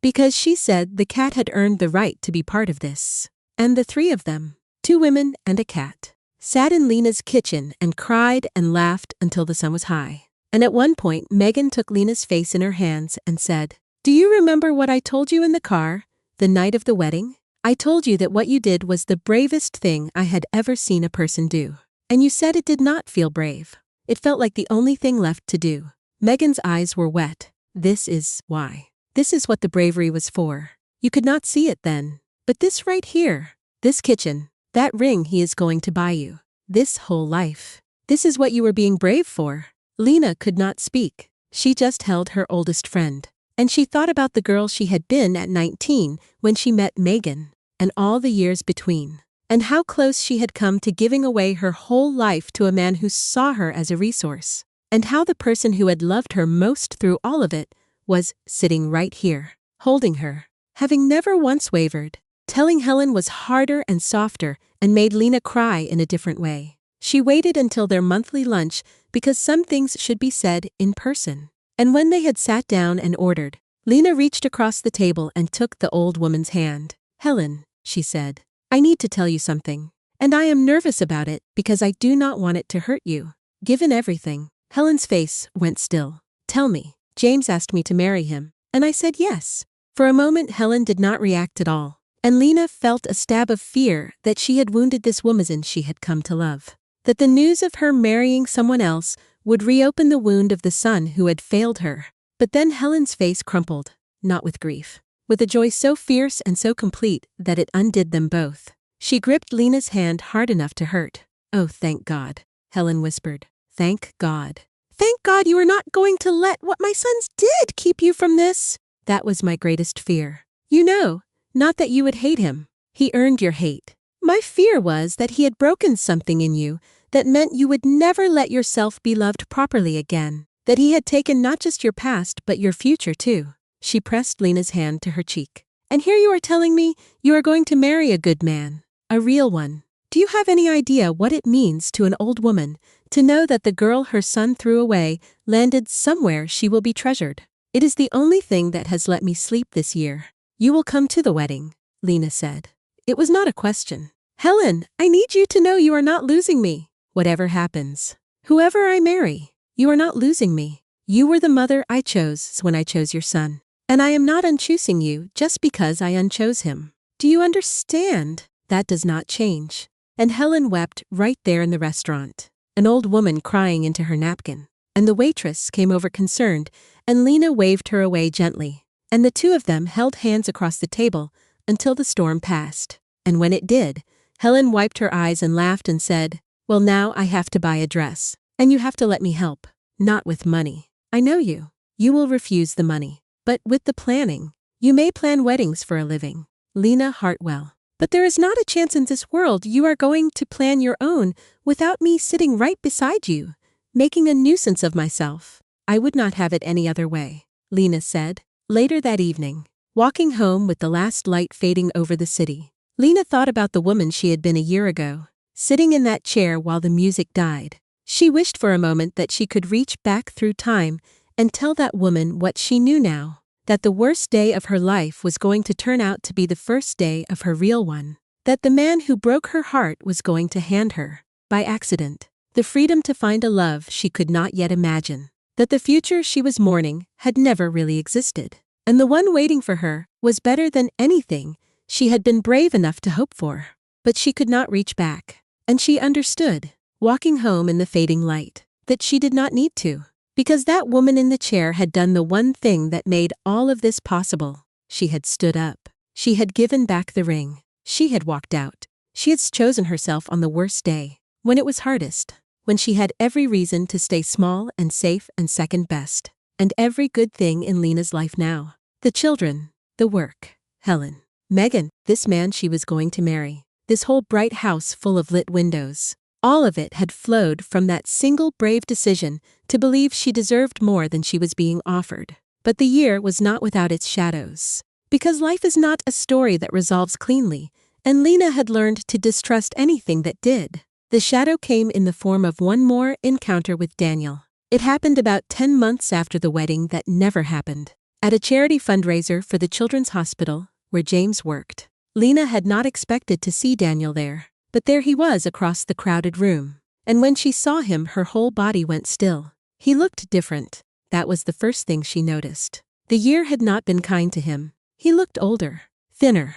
because she said the cat had earned the right to be part of this. And the three of them, 2 women and a cat, sat in Lena's kitchen and cried and laughed until the sun was high. And at one point, Megan took Lena's face in her hands and said, do you remember what I told you in the car, the night of the wedding? I told you that what you did was the bravest thing I had ever seen a person do. And you said it did not feel brave. It felt like the only thing left to do. Megan's eyes were wet. This is why. This is what the bravery was for. You could not see it then. But this right here, this kitchen, that ring he is going to buy you, this whole life. This is what you were being brave for. Lena could not speak. She just held her oldest friend. And she thought about the girl she had been at 19 when she met Megan, and all the years between. And how close she had come to giving away her whole life to a man who saw her as a resource. And how the person who had loved her most through all of it was sitting right here, holding her, having never once wavered. Telling Helen was harder and softer and made Lena cry in a different way. She waited until their monthly lunch because some things should be said in person. And when they had sat down and ordered, Lena reached across the table and took the old woman's hand. Helen, she said, I need to tell you something. And I am nervous about it because I do not want it to hurt you. Given everything, Helen's face went still. Tell me. James asked me to marry him, and I said yes. For a moment Helen did not react at all, and Lena felt a stab of fear that she had wounded this woman she had come to love. That the news of her marrying someone else would reopen the wound of the son who had failed her. But then Helen's face crumpled, not with grief, with a joy so fierce and so complete that it undid them both. She gripped Lena's hand hard enough to hurt. Oh, thank God, Helen whispered. Thank God. Thank God you are not going to let what my sons did keep you from this. That was my greatest fear. You know, not that you would hate him. He earned your hate. My fear was that he had broken something in you that meant you would never let yourself be loved properly again. That he had taken not just your past but your future too. She pressed Lena's hand to her cheek. And here you are telling me you are going to marry a good man. A real one. Do you have any idea what it means to an old woman to know that the girl her son threw away landed somewhere she will be treasured? It is the only thing that has let me sleep this year. You will come to the wedding, Lena said. It was not a question. Helen, I need you to know you are not losing me. Whatever happens, whoever I marry, you are not losing me. You were the mother I chose when I chose your son. And I am not unchoosing you just because I unchose him. Do you understand? That does not change. And Helen wept right there in the restaurant, an old woman crying into her napkin. And the waitress came over concerned, and Lena waved her away gently. And the two of them held hands across the table until the storm passed. And when it did, Helen wiped her eyes and laughed and said, well, now I have to buy a dress. And you have to let me help. Not with money. I know you. You will refuse the money. But with the planning, you may plan weddings for a living. Lena Hartwell. But there is not a chance in this world you are going to plan your own without me sitting right beside you, making a nuisance of myself. I would not have it any other way, Lena said. Later that evening, walking home with the last light fading over the city, Lena thought about the woman she had been a year ago, sitting in that chair while the music died. She wished for a moment that she could reach back through time and tell that woman what she knew now, that the worst day of her life was going to turn out to be the first day of her real one, that the man who broke her heart was going to hand her, by accident, the freedom to find a love she could not yet imagine, that the future she was mourning had never really existed, and the one waiting for her was better than anything she had been brave enough to hope for. But she could not reach back, and she understood, walking home in the fading light, that she did not need to. Because that woman in the chair had done the one thing that made all of this possible. She had stood up. She had given back the ring. She had walked out. She had chosen herself on the worst day, when it was hardest, when she had every reason to stay small and safe and second best, and every good thing in Lena's life now. The children, the work, Helen, Megan, this man she was going to marry, this whole bright house full of lit windows. All of it had flowed from that single brave decision to believe she deserved more than she was being offered. But the year was not without its shadows. Because life is not a story that resolves cleanly, and Lena had learned to distrust anything that did. The shadow came in the form of one more encounter with Daniel. It happened about 10 months after the wedding that never happened. At a charity fundraiser for the Children's Hospital, where James worked. Lena had not expected to see Daniel there. But there he was across the crowded room. And when she saw him, her whole body went still. He looked different. That was the first thing she noticed. The year had not been kind to him. He looked older, thinner.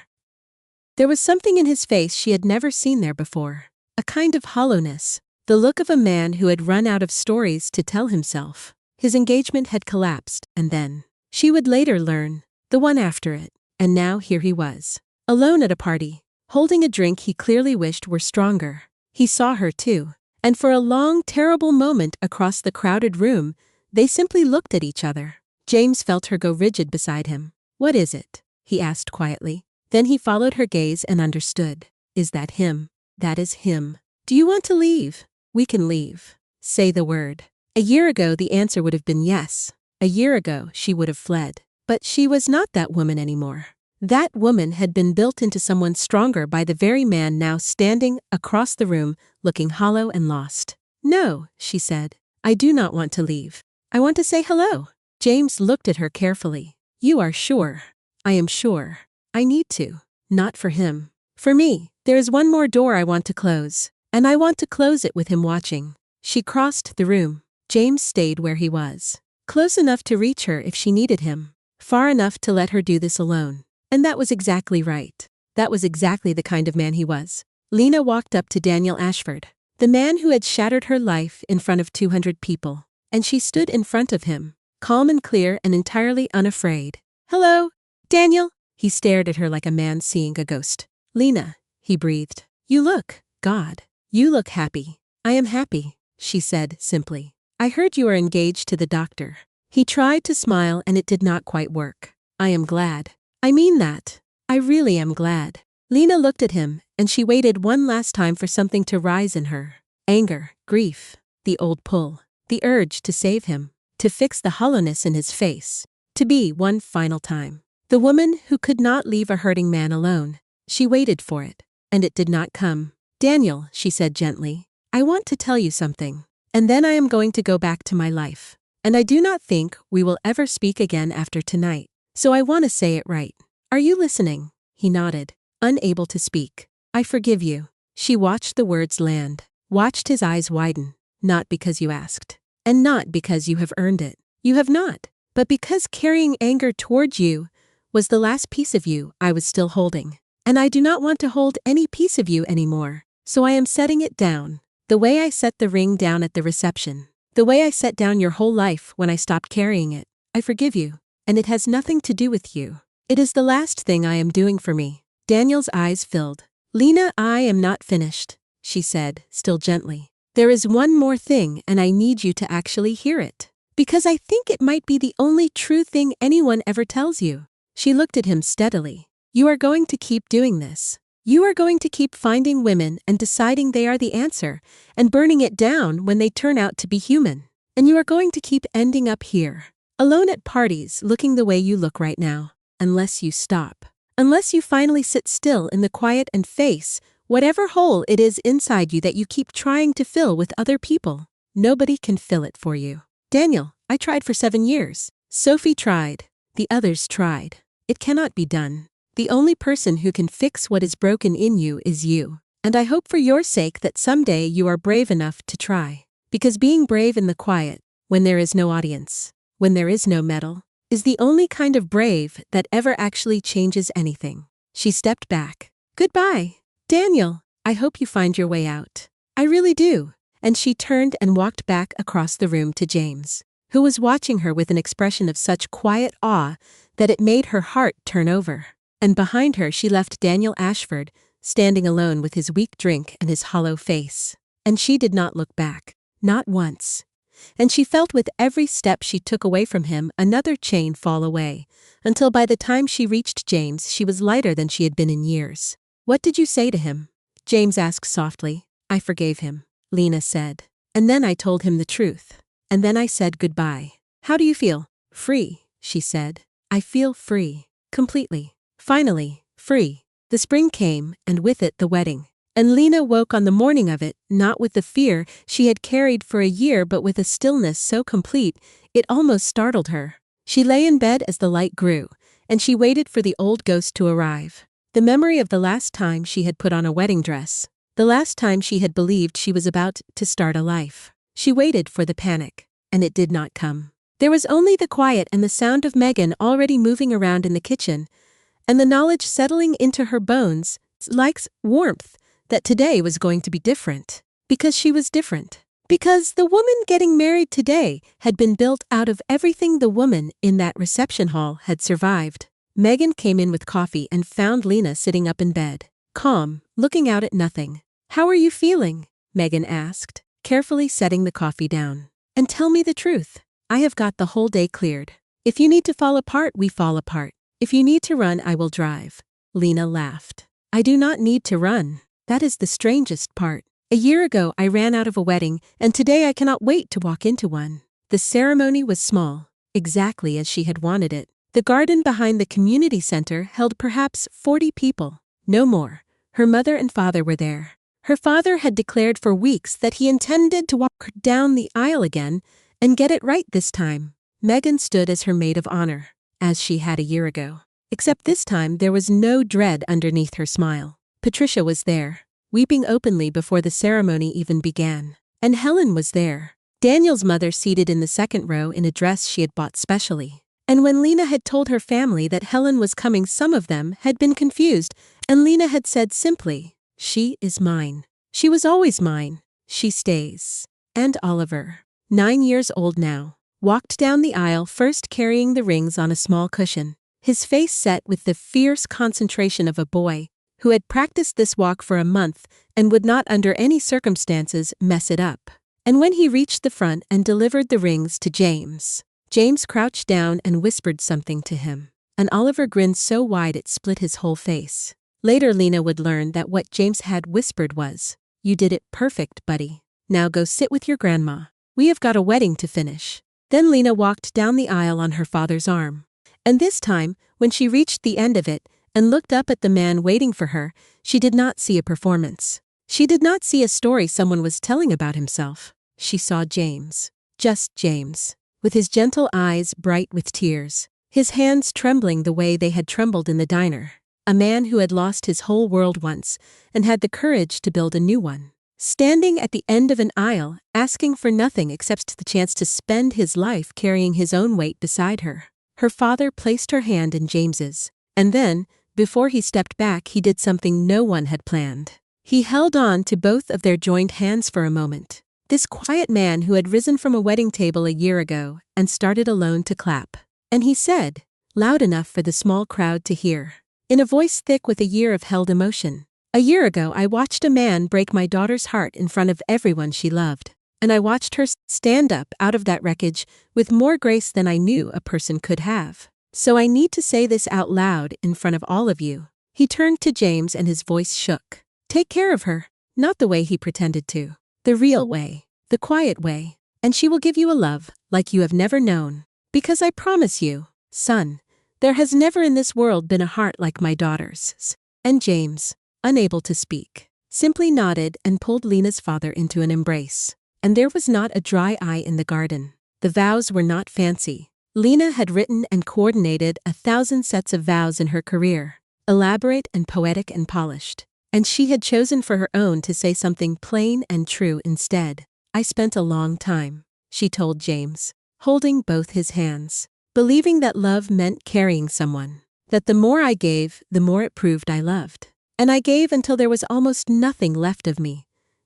There was something in his face she had never seen there before. A kind of hollowness. The look of a man who had run out of stories to tell himself. His engagement had collapsed, and then, she would later learn, the one after it. And now here he was, alone at a party, holding a drink he clearly wished were stronger. He saw her too, and for a long, terrible moment across the crowded room, they simply looked at each other. James felt her go rigid beside him. What is it? He asked quietly. Then he followed her gaze and understood. Is that him? That is him. Do you want to leave? We can leave. Say the word. A year ago the answer would have been yes. A year ago she would have fled. But she was not that woman anymore. That woman had been built into someone stronger by the very man now standing across the room, looking hollow and lost. No, she said. I do not want to leave. I want to say hello. James looked at her carefully. You are sure? I am sure. I need to. Not for him. For me, there is one more door I want to close. And I want to close it with him watching. She crossed the room. James stayed where he was. Close enough to reach her if she needed him. Far enough to let her do this alone. And that was exactly right. That was exactly the kind of man he was. Lena walked up to Daniel Ashford, the man who had shattered her life in front of 200 people. And she stood in front of him, calm and clear and entirely unafraid. Hello, Daniel. He stared at her like a man seeing a ghost. Lena, he breathed. You look, God. You look happy. I am happy, she said simply. I heard you are engaged to the doctor. He tried to smile and it did not quite work. I am glad. I mean that. I really am glad. Lena looked at him, and she waited one last time for something to rise in her. Anger, grief, the old pull, the urge to save him, to fix the hollowness in his face, to be one final time. The woman who could not leave a hurting man alone. She waited for it, and it did not come. Daniel, she said gently, I want to tell you something. And then I am going to go back to my life. And I do not think we will ever speak again after tonight. So I want to say it right. Are you listening? He nodded, unable to speak. I forgive you. She watched the words land, watched his eyes widen. Not because you asked. And not because you have earned it. You have not. But because carrying anger towards you was the last piece of you I was still holding. And I do not want to hold any piece of you anymore. So I am setting it down. The way I set the ring down at the reception. The way I set down your whole life when I stopped carrying it. I forgive you. And it has nothing to do with you. It is the last thing I am doing for me. Daniel's eyes filled. Lena, I am not finished, she said, still gently. There is one more thing and I need you to actually hear it. Because I think it might be the only true thing anyone ever tells you. She looked at him steadily. You are going to keep doing this. You are going to keep finding women and deciding they are the answer and burning it down when they turn out to be human. And you are going to keep ending up here, alone at parties looking the way you look right now, unless you stop. Unless you finally sit still in the quiet and face whatever hole it is inside you that you keep trying to fill with other people. Nobody can fill it for you. Daniel, I tried for 7 years. Sophie tried. The others tried. It cannot be done. The only person who can fix what is broken in you is you. And I hope for your sake that someday you are brave enough to try. Because being brave in the quiet, when there is no audience, when there is no medal, is the only kind of brave that ever actually changes anything. She stepped back. Goodbye, Daniel. I hope you find your way out. I really do. And she turned and walked back across the room to James, who was watching her with an expression of such quiet awe that it made her heart turn over. And behind her she left Daniel Ashford, standing alone with his weak drink and his hollow face. And she did not look back. Not once. And she felt with every step she took away from him another chain fall away, until by the time she reached James she was lighter than she had been in years. What did you say to him? James asked softly. I forgave him, Lena said. And then I told him the truth. And then I said goodbye. How do you feel? Free, she said. I feel free. Completely. Finally, free. The spring came, and with it the wedding. And Lena woke on the morning of it, not with the fear she had carried for a year but with a stillness so complete, it almost startled her. She lay in bed as the light grew, and she waited for the old ghost to arrive. The memory of the last time she had put on a wedding dress. The last time she had believed she was about to start a life. She waited for the panic, and it did not come. There was only the quiet and the sound of Megan already moving around in the kitchen, and the knowledge settling into her bones, like warmth, that today was going to be different. Because she was different. Because the woman getting married today had been built out of everything the woman in that reception hall had survived. Megan came in with coffee and found Lena sitting up in bed, calm, looking out at nothing. How are you feeling? Megan asked, carefully setting the coffee down. And tell me the truth. I have got the whole day cleared. If you need to fall apart, we fall apart. If you need to run, I will drive. Lena laughed. I do not need to run. That is the strangest part. A year ago I ran out of a wedding, and today I cannot wait to walk into one. The ceremony was small, exactly as she had wanted it. The garden behind the community center held perhaps 40 people, no more. Her mother and father were there. Her father had declared for weeks that he intended to walk her down the aisle again and get it right this time. Megan stood as her maid of honor, as she had a year ago. Except this time there was no dread underneath her smile. Patricia was there, weeping openly before the ceremony even began. And Helen was there, Daniel's mother seated in the second row in a dress she had bought specially. And when Lena had told her family that Helen was coming, some of them had been confused, and Lena had said simply, she is mine. She was always mine. She stays. And Oliver, 9 years old now, walked down the aisle, first carrying the rings on a small cushion, his face set with the fierce concentration of a boy who had practiced this walk for a month and would not under any circumstances mess it up. And when he reached the front and delivered the rings to James, James crouched down and whispered something to him. And Oliver grinned so wide it split his whole face. Later Lena would learn that what James had whispered was, you did it perfect, buddy. Now go sit with your grandma. We have got a wedding to finish. Then Lena walked down the aisle on her father's arm. And this time, when she reached the end of it and looked up at the man waiting for her, she did not see a performance. She did not see a story someone was telling about himself. She saw James. Just James. With his gentle eyes bright with tears. His hands trembling the way they had trembled in the diner. A man who had lost his whole world once and had the courage to build a new one. Standing at the end of an aisle, asking for nothing except the chance to spend his life carrying his own weight beside her. Her father placed her hand in James's. And then, before he stepped back, he did something no one had planned. He held on to both of their joined hands for a moment. This quiet man who had risen from a wedding table a year ago and started alone to clap. And he said, loud enough for the small crowd to hear, in a voice thick with a year of held emotion, "A year ago I watched a man break my daughter's heart in front of everyone she loved. And I watched her stand up out of that wreckage with more grace than I knew a person could have. So I need to say this out loud in front of all of you." He turned to James and his voice shook. "Take care of her, not the way he pretended to. The real way, the quiet way, and she will give you a love like you have never known. Because I promise you, son, there has never in this world been a heart like my daughter's." And James, unable to speak, simply nodded and pulled Lena's father into an embrace. And there was not a dry eye in the garden. The vows were not fancy. Lena had written and coordinated 1,000 sets of vows in her career, elaborate and poetic and polished. And she had chosen for her own to say something plain and true instead. "I spent a long time," she told James, holding both his hands, "believing that love meant carrying someone. That the more I gave, the more it proved I loved. And I gave until there was almost nothing left of me.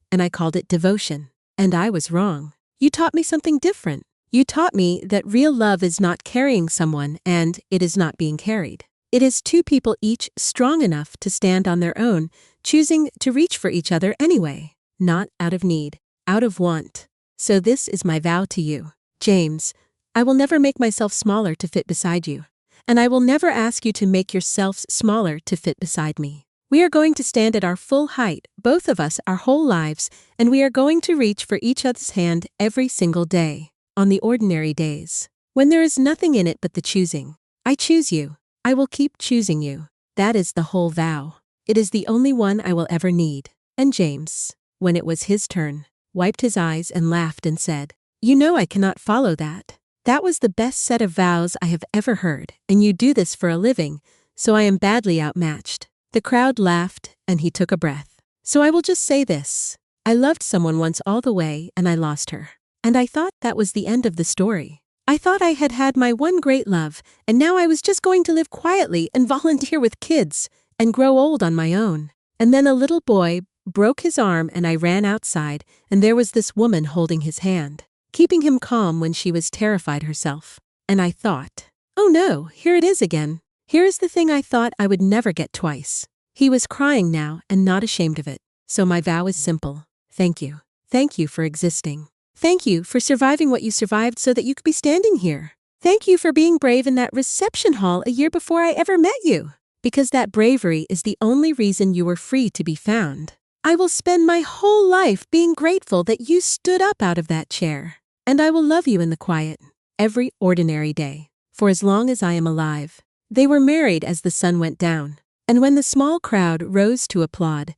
And I called it devotion. And I was wrong. You taught me something different. You taught me that real love is not carrying someone and it is not being carried. It is two people each strong enough to stand on their own, choosing to reach for each other anyway, not out of need, out of want. So this is my vow to you, James. I will never make myself smaller to fit beside you. And I will never ask you to make yourselves smaller to fit beside me. We are going to stand at our full height, both of us, our whole lives, and we are going to reach for each other's hand every single day, on the ordinary days, when there is nothing in it but the choosing. I choose you. I will keep choosing you. That is the whole vow. It is the only one I will ever need." And James, when it was his turn, wiped his eyes and laughed and said, "You know I cannot follow that. That was the best set of vows I have ever heard, and you do this for a living, so I am badly outmatched." The crowd laughed, and he took a breath. "So I will just say this. I loved someone once all the way, and I lost her. And I thought that was the end of the story. I thought I had had my one great love, and now I was just going to live quietly and volunteer with kids, and grow old on my own. And then a little boy broke his arm and I ran outside, and there was this woman holding his hand, keeping him calm when she was terrified herself. And I thought, oh no, here it is again. Here is the thing I thought I would never get twice." He was crying now and not ashamed of it. "So my vow is simple. Thank you. Thank you for existing. Thank you for surviving what you survived so that you could be standing here. Thank you for being brave in that reception hall a year before I ever met you. Because that bravery is the only reason you were free to be found. I will spend my whole life being grateful that you stood up out of that chair. And I will love you in the quiet, every ordinary day, for as long as I am alive." They were married as the sun went down, and when the small crowd rose to applaud,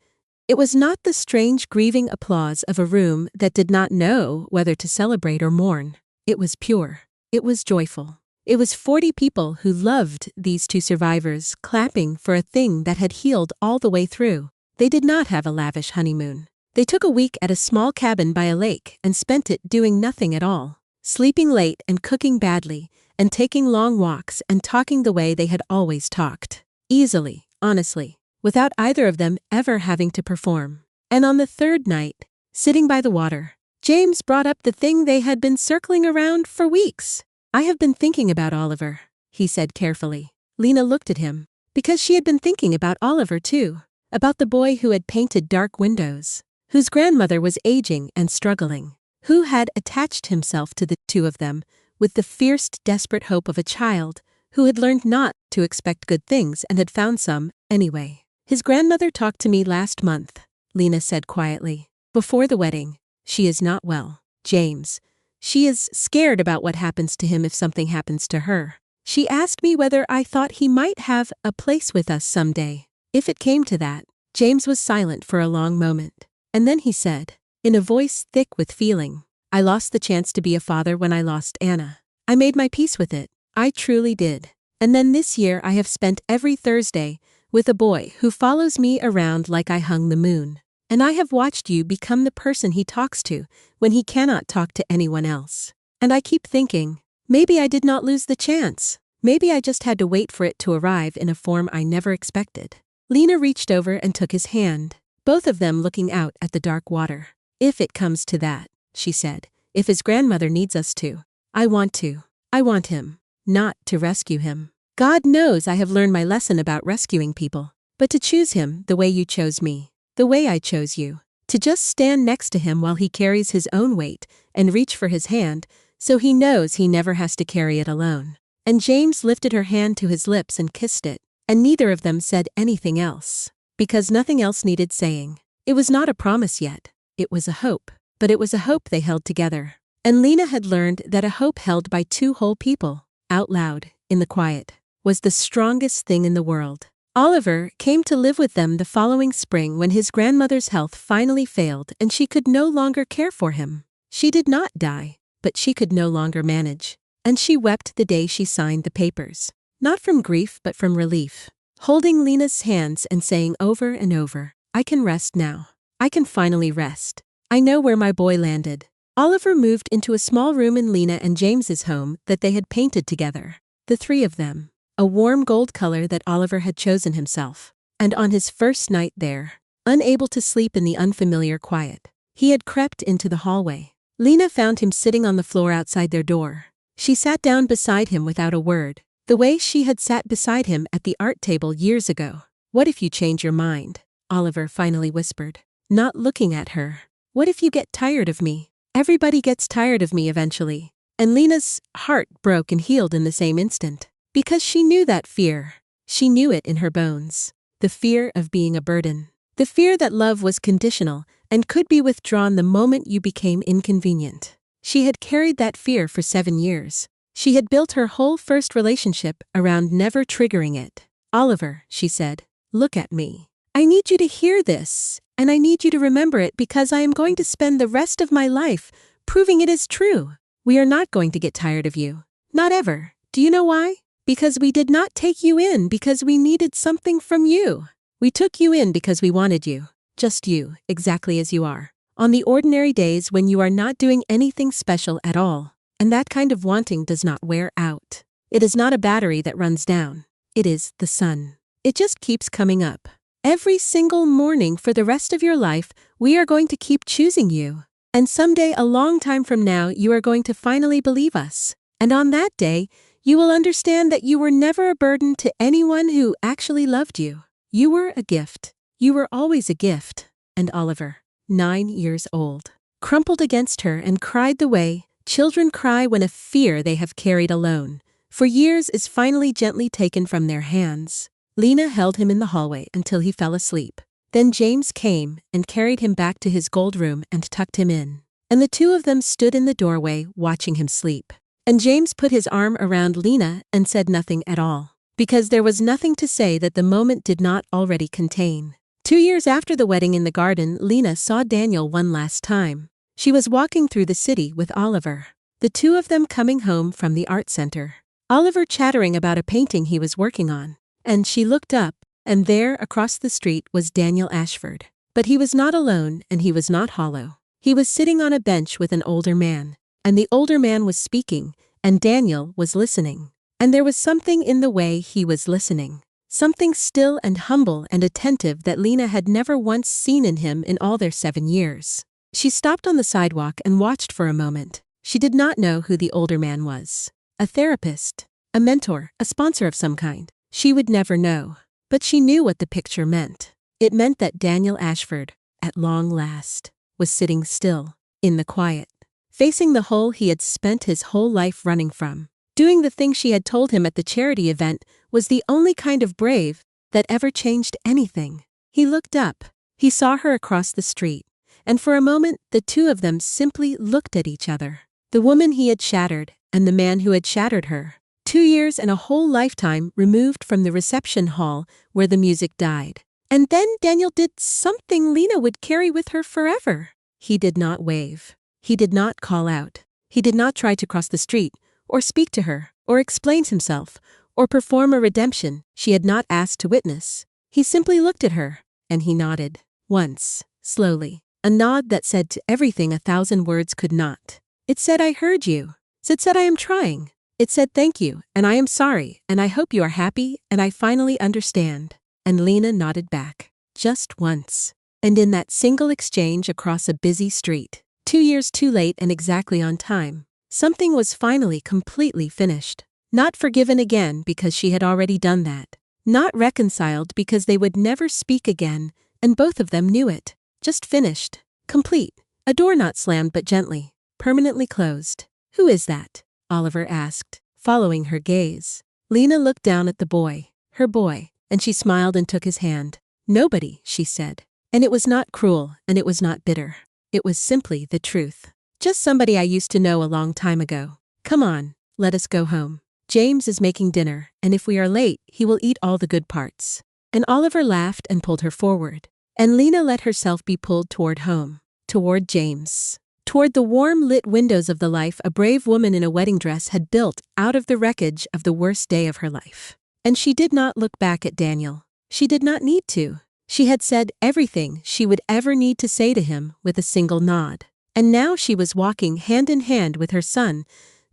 it was not the strange grieving applause of a room that did not know whether to celebrate or mourn. It was pure. It was joyful. It was 40 people who loved these two survivors clapping for a thing that had healed all the way through. They did not have a lavish honeymoon. They took a week at a small cabin by a lake and spent it doing nothing at all, sleeping late and cooking badly, and taking long walks and talking the way they had always talked. Easily, honestly, without either of them ever having to perform. And on the third night, sitting by the water, James brought up the thing they had been circling around for weeks. "I have been thinking about Oliver," he said carefully. Lena looked at him, because she had been thinking about Oliver too, about the boy who had painted dark windows, whose grandmother was aging and struggling, who had attached himself to the two of them with the fierce, desperate hope of a child who had learned not to expect good things and had found some anyway. "His grandmother talked to me last month," Lena said quietly, "before the wedding. She is not well, James. She is scared about what happens to him if something happens to her. She asked me whether I thought he might have a place with us someday, if it came to that." James was silent for a long moment. And then he said, in a voice thick with feeling, I lost the chance to be a father when I lost Anna. I made my peace with it. I truly did. And then this year I have spent every Thursday with a boy who follows me around like I hung the moon. And I have watched you become the person he talks to when he cannot talk to anyone else. And I keep thinking, maybe I did not lose the chance. Maybe I just had to wait for it to arrive in a form I never expected. Lena reached over and took his hand, both of them looking out at the dark water. If it comes to that, she said, if his grandmother needs us to, I want to. I want him, not to rescue him. God knows I have learned my lesson about rescuing people, but to choose him the way you chose me, the way I chose you, to just stand next to him while he carries his own weight and reach for his hand so he knows he never has to carry it alone. And James lifted her hand to his lips and kissed it, and neither of them said anything else, because nothing else needed saying. It was not a promise yet. It was a hope, but it was a hope they held together. And Lena had learned that a hope held by two whole people, out loud, in the quiet, was the strongest thing in the world. Oliver came to live with them the following spring when his grandmother's health finally failed and she could no longer care for him. She did not die, but she could no longer manage. And she wept the day she signed the papers. Not from grief but from relief. Holding Lena's hands and saying over and over, I can rest now. I can finally rest. I know where my boy landed. Oliver moved into a small room in Lena and James's home that they had painted together. The three of them. A warm gold color that Oliver had chosen himself. And on his first night there, unable to sleep in the unfamiliar quiet, he had crept into the hallway. Lena found him sitting on the floor outside their door. She sat down beside him without a word, the way she had sat beside him at the art table years ago. What if you change your mind? Oliver finally whispered, not looking at her. What if you get tired of me? Everybody gets tired of me eventually. And Lena's heart broke and healed in the same instant. Because she knew that fear. She knew it in her bones. The fear of being a burden. The fear that love was conditional and could be withdrawn the moment you became inconvenient. She had carried that fear for 7 years. She had built her whole first relationship around never triggering it. Oliver, she said, look at me. I need you to hear this, and I need you to remember it because I am going to spend the rest of my life proving it is true. We are not going to get tired of you. Not ever. Do you know why? Because we did not take you in because we needed something from you. We took you in because we wanted you. Just you, exactly as you are. On the ordinary days when you are not doing anything special at all. And that kind of wanting does not wear out. It is not a battery that runs down. It is the sun. It just keeps coming up. Every single morning for the rest of your life, we are going to keep choosing you. And someday, a long time from now, you are going to finally believe us. And on that day, you will understand that you were never a burden to anyone who actually loved you. You were a gift. You were always a gift. And Oliver, 9 years old, crumpled against her and cried the way children cry when a fear they have carried alone for years is finally gently taken from their hands. Lena held him in the hallway until he fell asleep. Then James came and carried him back to his gold room and tucked him in. And the two of them stood in the doorway watching him sleep. And James put his arm around Lena and said nothing at all, because there was nothing to say that the moment did not already contain. 2 years after the wedding in the garden, Lena saw Daniel one last time. She was walking through the city with Oliver, the two of them coming home from the art center. Oliver chattering about a painting he was working on. And she looked up, and there across the street was Daniel Ashford. But he was not alone and he was not hollow. He was sitting on a bench with an older man. And the older man was speaking, and Daniel was listening. And there was something in the way he was listening. Something still and humble and attentive that Lena had never once seen in him in all their 7 years. She stopped on the sidewalk and watched for a moment. She did not know who the older man was. A therapist, a mentor, a sponsor of some kind. She would never know. But she knew what the picture meant. It meant that Daniel Ashford, at long last, was sitting still, in the quiet, facing the hole he had spent his whole life running from. Doing the thing she had told him at the charity event was the only kind of brave that ever changed anything. He looked up. He saw her across the street. And for a moment, the two of them simply looked at each other. The woman he had shattered, and the man who had shattered her. 2 years and a whole lifetime removed from the reception hall where the music died. And then Daniel did something Lena would carry with her forever. He did not wave. He did not call out. He did not try to cross the street, or speak to her, or explain himself, or perform a redemption she had not asked to witness. He simply looked at her, and he nodded. Once, slowly. A nod that said to everything 1,000 words could not. It said, "I heard you." It said, "I am trying." It said, "Thank you, and I am sorry, and I hope you are happy, and I finally understand." And Lena nodded back. Just once. And in that single exchange across a busy street, 2 years too late and exactly on time, something was finally completely finished. Not forgiven again because she had already done that. Not reconciled because they would never speak again, and both of them knew it. Just finished. Complete. A door not slammed but gently, permanently closed. "Who is that?" Oliver asked, following her gaze. Lena looked down at the boy, her boy, and she smiled and took his hand. "Nobody," she said. And it was not cruel, and it was not bitter. It was simply the truth. "Just somebody I used to know a long time ago. Come on, let us go home. James is making dinner, and if we are late, he will eat all the good parts." And Oliver laughed and pulled her forward. And Lena let herself be pulled toward home, toward James, toward the warm-lit windows of the life a brave woman in a wedding dress had built out of the wreckage of the worst day of her life. And she did not look back at Daniel. She did not need to. She had said everything she would ever need to say to him with a single nod. And now she was walking hand in hand with her son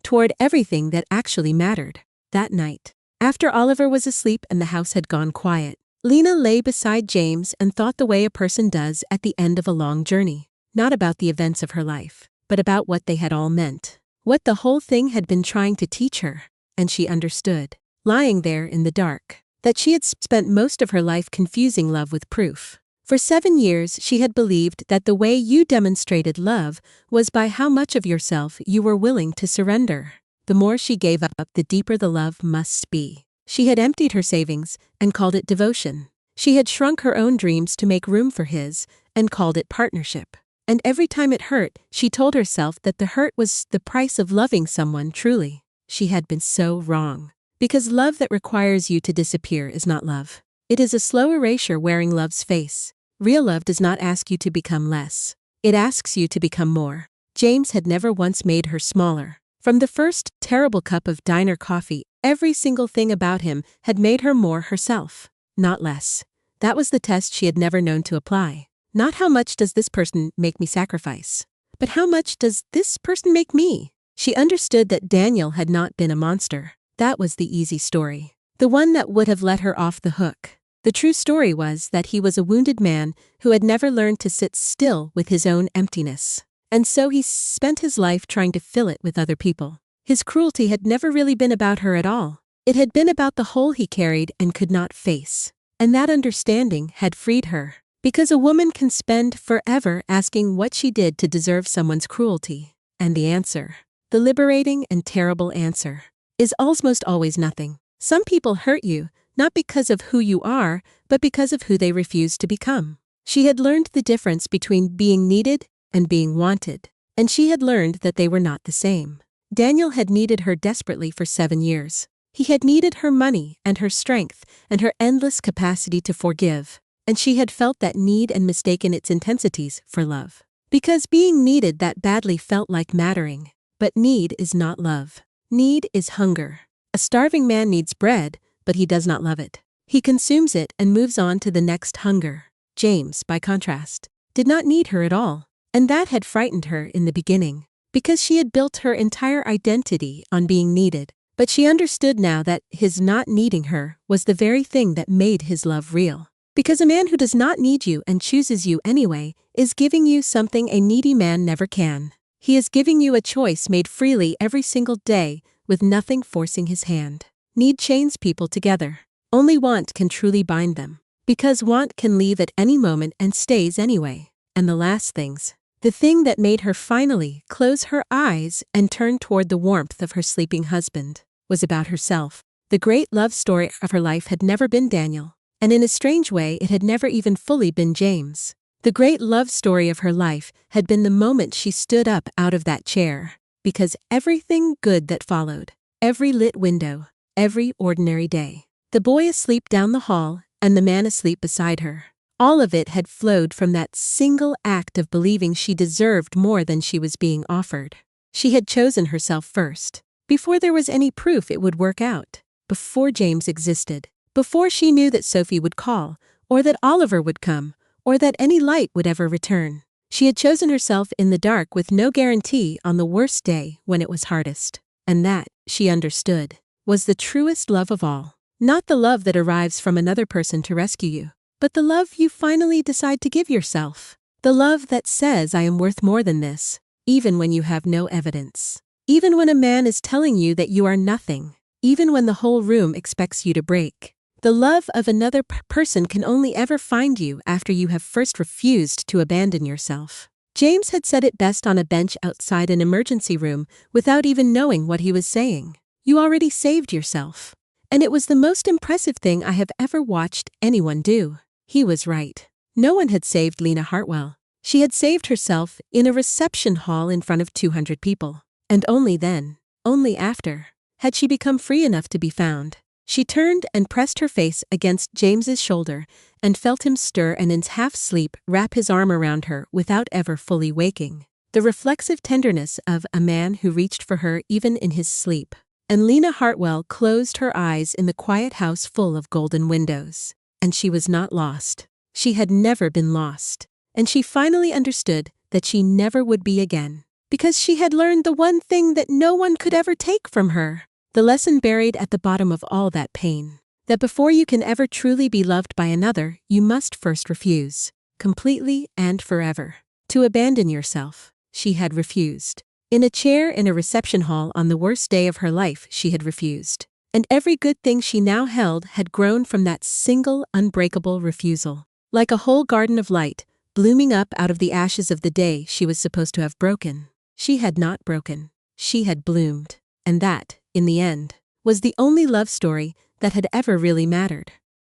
toward everything that actually mattered. That night, after Oliver was asleep and the house had gone quiet, Lena lay beside James and thought the way a person does at the end of a long journey. Not about the events of her life, but about what they had all meant. What the whole thing had been trying to teach her. And she understood, lying there in the dark, that she had spent most of her life confusing love with proof. For 7 years she had believed that the way you demonstrated love was by how much of yourself you were willing to surrender. The more she gave up, the deeper the love must be. She had emptied her savings and called it devotion. She had shrunk her own dreams to make room for his and called it partnership. And every time it hurt, she told herself that the hurt was the price of loving someone truly. She had been so wrong. Because love that requires you to disappear is not love. It is a slow erasure wearing love's face. Real love does not ask you to become less. It asks you to become more. James had never once made her smaller. From the first terrible cup of diner coffee, every single thing about him had made her more herself, not less. That was the test she had never known to apply. Not how much does this person make me sacrifice, but how much does this person make me? She understood that Daniel had not been a monster. That was the easy story. The one that would have let her off the hook. The true story was that he was a wounded man who had never learned to sit still with his own emptiness. And so he spent his life trying to fill it with other people. His cruelty had never really been about her at all. It had been about the hole he carried and could not face. And that understanding had freed her. Because a woman can spend forever asking what she did to deserve someone's cruelty. And the answer, the liberating and terrible answer, is almost always nothing. Some people hurt you, not because of who you are, but because of who they refuse to become. She had learned the difference between being needed and being wanted, and she had learned that they were not the same. Daniel had needed her desperately for 7 years. He had needed her money and her strength and her endless capacity to forgive, and she had felt that need and mistaken its intensities for love. Because being needed that badly felt like mattering. But need is not love. Need is hunger. A starving man needs bread, but he does not love it. He consumes it and moves on to the next hunger. James, by contrast, did not need her at all. And that had frightened her in the beginning, because she had built her entire identity on being needed. But she understood now that his not needing her was the very thing that made his love real. Because a man who does not need you and chooses you anyway is giving you something a needy man never can. He is giving you a choice made freely every single day with nothing forcing his hand. Need chains people together. Only want can truly bind them. Because want can leave at any moment and stays anyway. And the last things. The thing that made her finally close her eyes and turn toward the warmth of her sleeping husband was about herself. The great love story of her life had never been Daniel. And in a strange way, it had never even fully been James. The great love story of her life had been the moment she stood up out of that chair. Because everything good that followed, every lit window, every ordinary day, the boy asleep down the hall, and the man asleep beside her. All of it had flowed from that single act of believing she deserved more than she was being offered. She had chosen herself first, before there was any proof it would work out, before James existed, before she knew that Sophie would call, or that Oliver would come, or that any light would ever return. She had chosen herself in the dark with no guarantee on the worst day when it was hardest. And that, she understood, was the truest love of all. Not the love that arrives from another person to rescue you, but the love you finally decide to give yourself. The love that says, I am worth more than this, even when you have no evidence. Even when a man is telling you that you are nothing. Even when the whole room expects you to break. The love of another person can only ever find you after you have first refused to abandon yourself. James had said it best on a bench outside an emergency room without even knowing what he was saying. You already saved yourself. And it was the most impressive thing I have ever watched anyone do. He was right. No one had saved Lena Hartwell. She had saved herself in a reception hall in front of 200 people. And only then, only after, had she become free enough to be found. She turned and pressed her face against James's shoulder and felt him stir and in half-sleep wrap his arm around her without ever fully waking. The reflexive tenderness of a man who reached for her even in his sleep. And Lena Hartwell closed her eyes in the quiet house full of golden windows. And she was not lost. She had never been lost. And she finally understood that she never would be again. Because she had learned the one thing that no one could ever take from her. The lesson buried at the bottom of all that pain. That before you can ever truly be loved by another, you must first refuse. Completely and forever. To abandon yourself. She had refused. In a chair in a reception hall on the worst day of her life, she had refused. And every good thing she now held had grown from that single, unbreakable refusal. Like a whole garden of light, blooming up out of the ashes of the day she was supposed to have broken. She had not broken. She had bloomed. And that, in the end, was the only love story that had ever really mattered.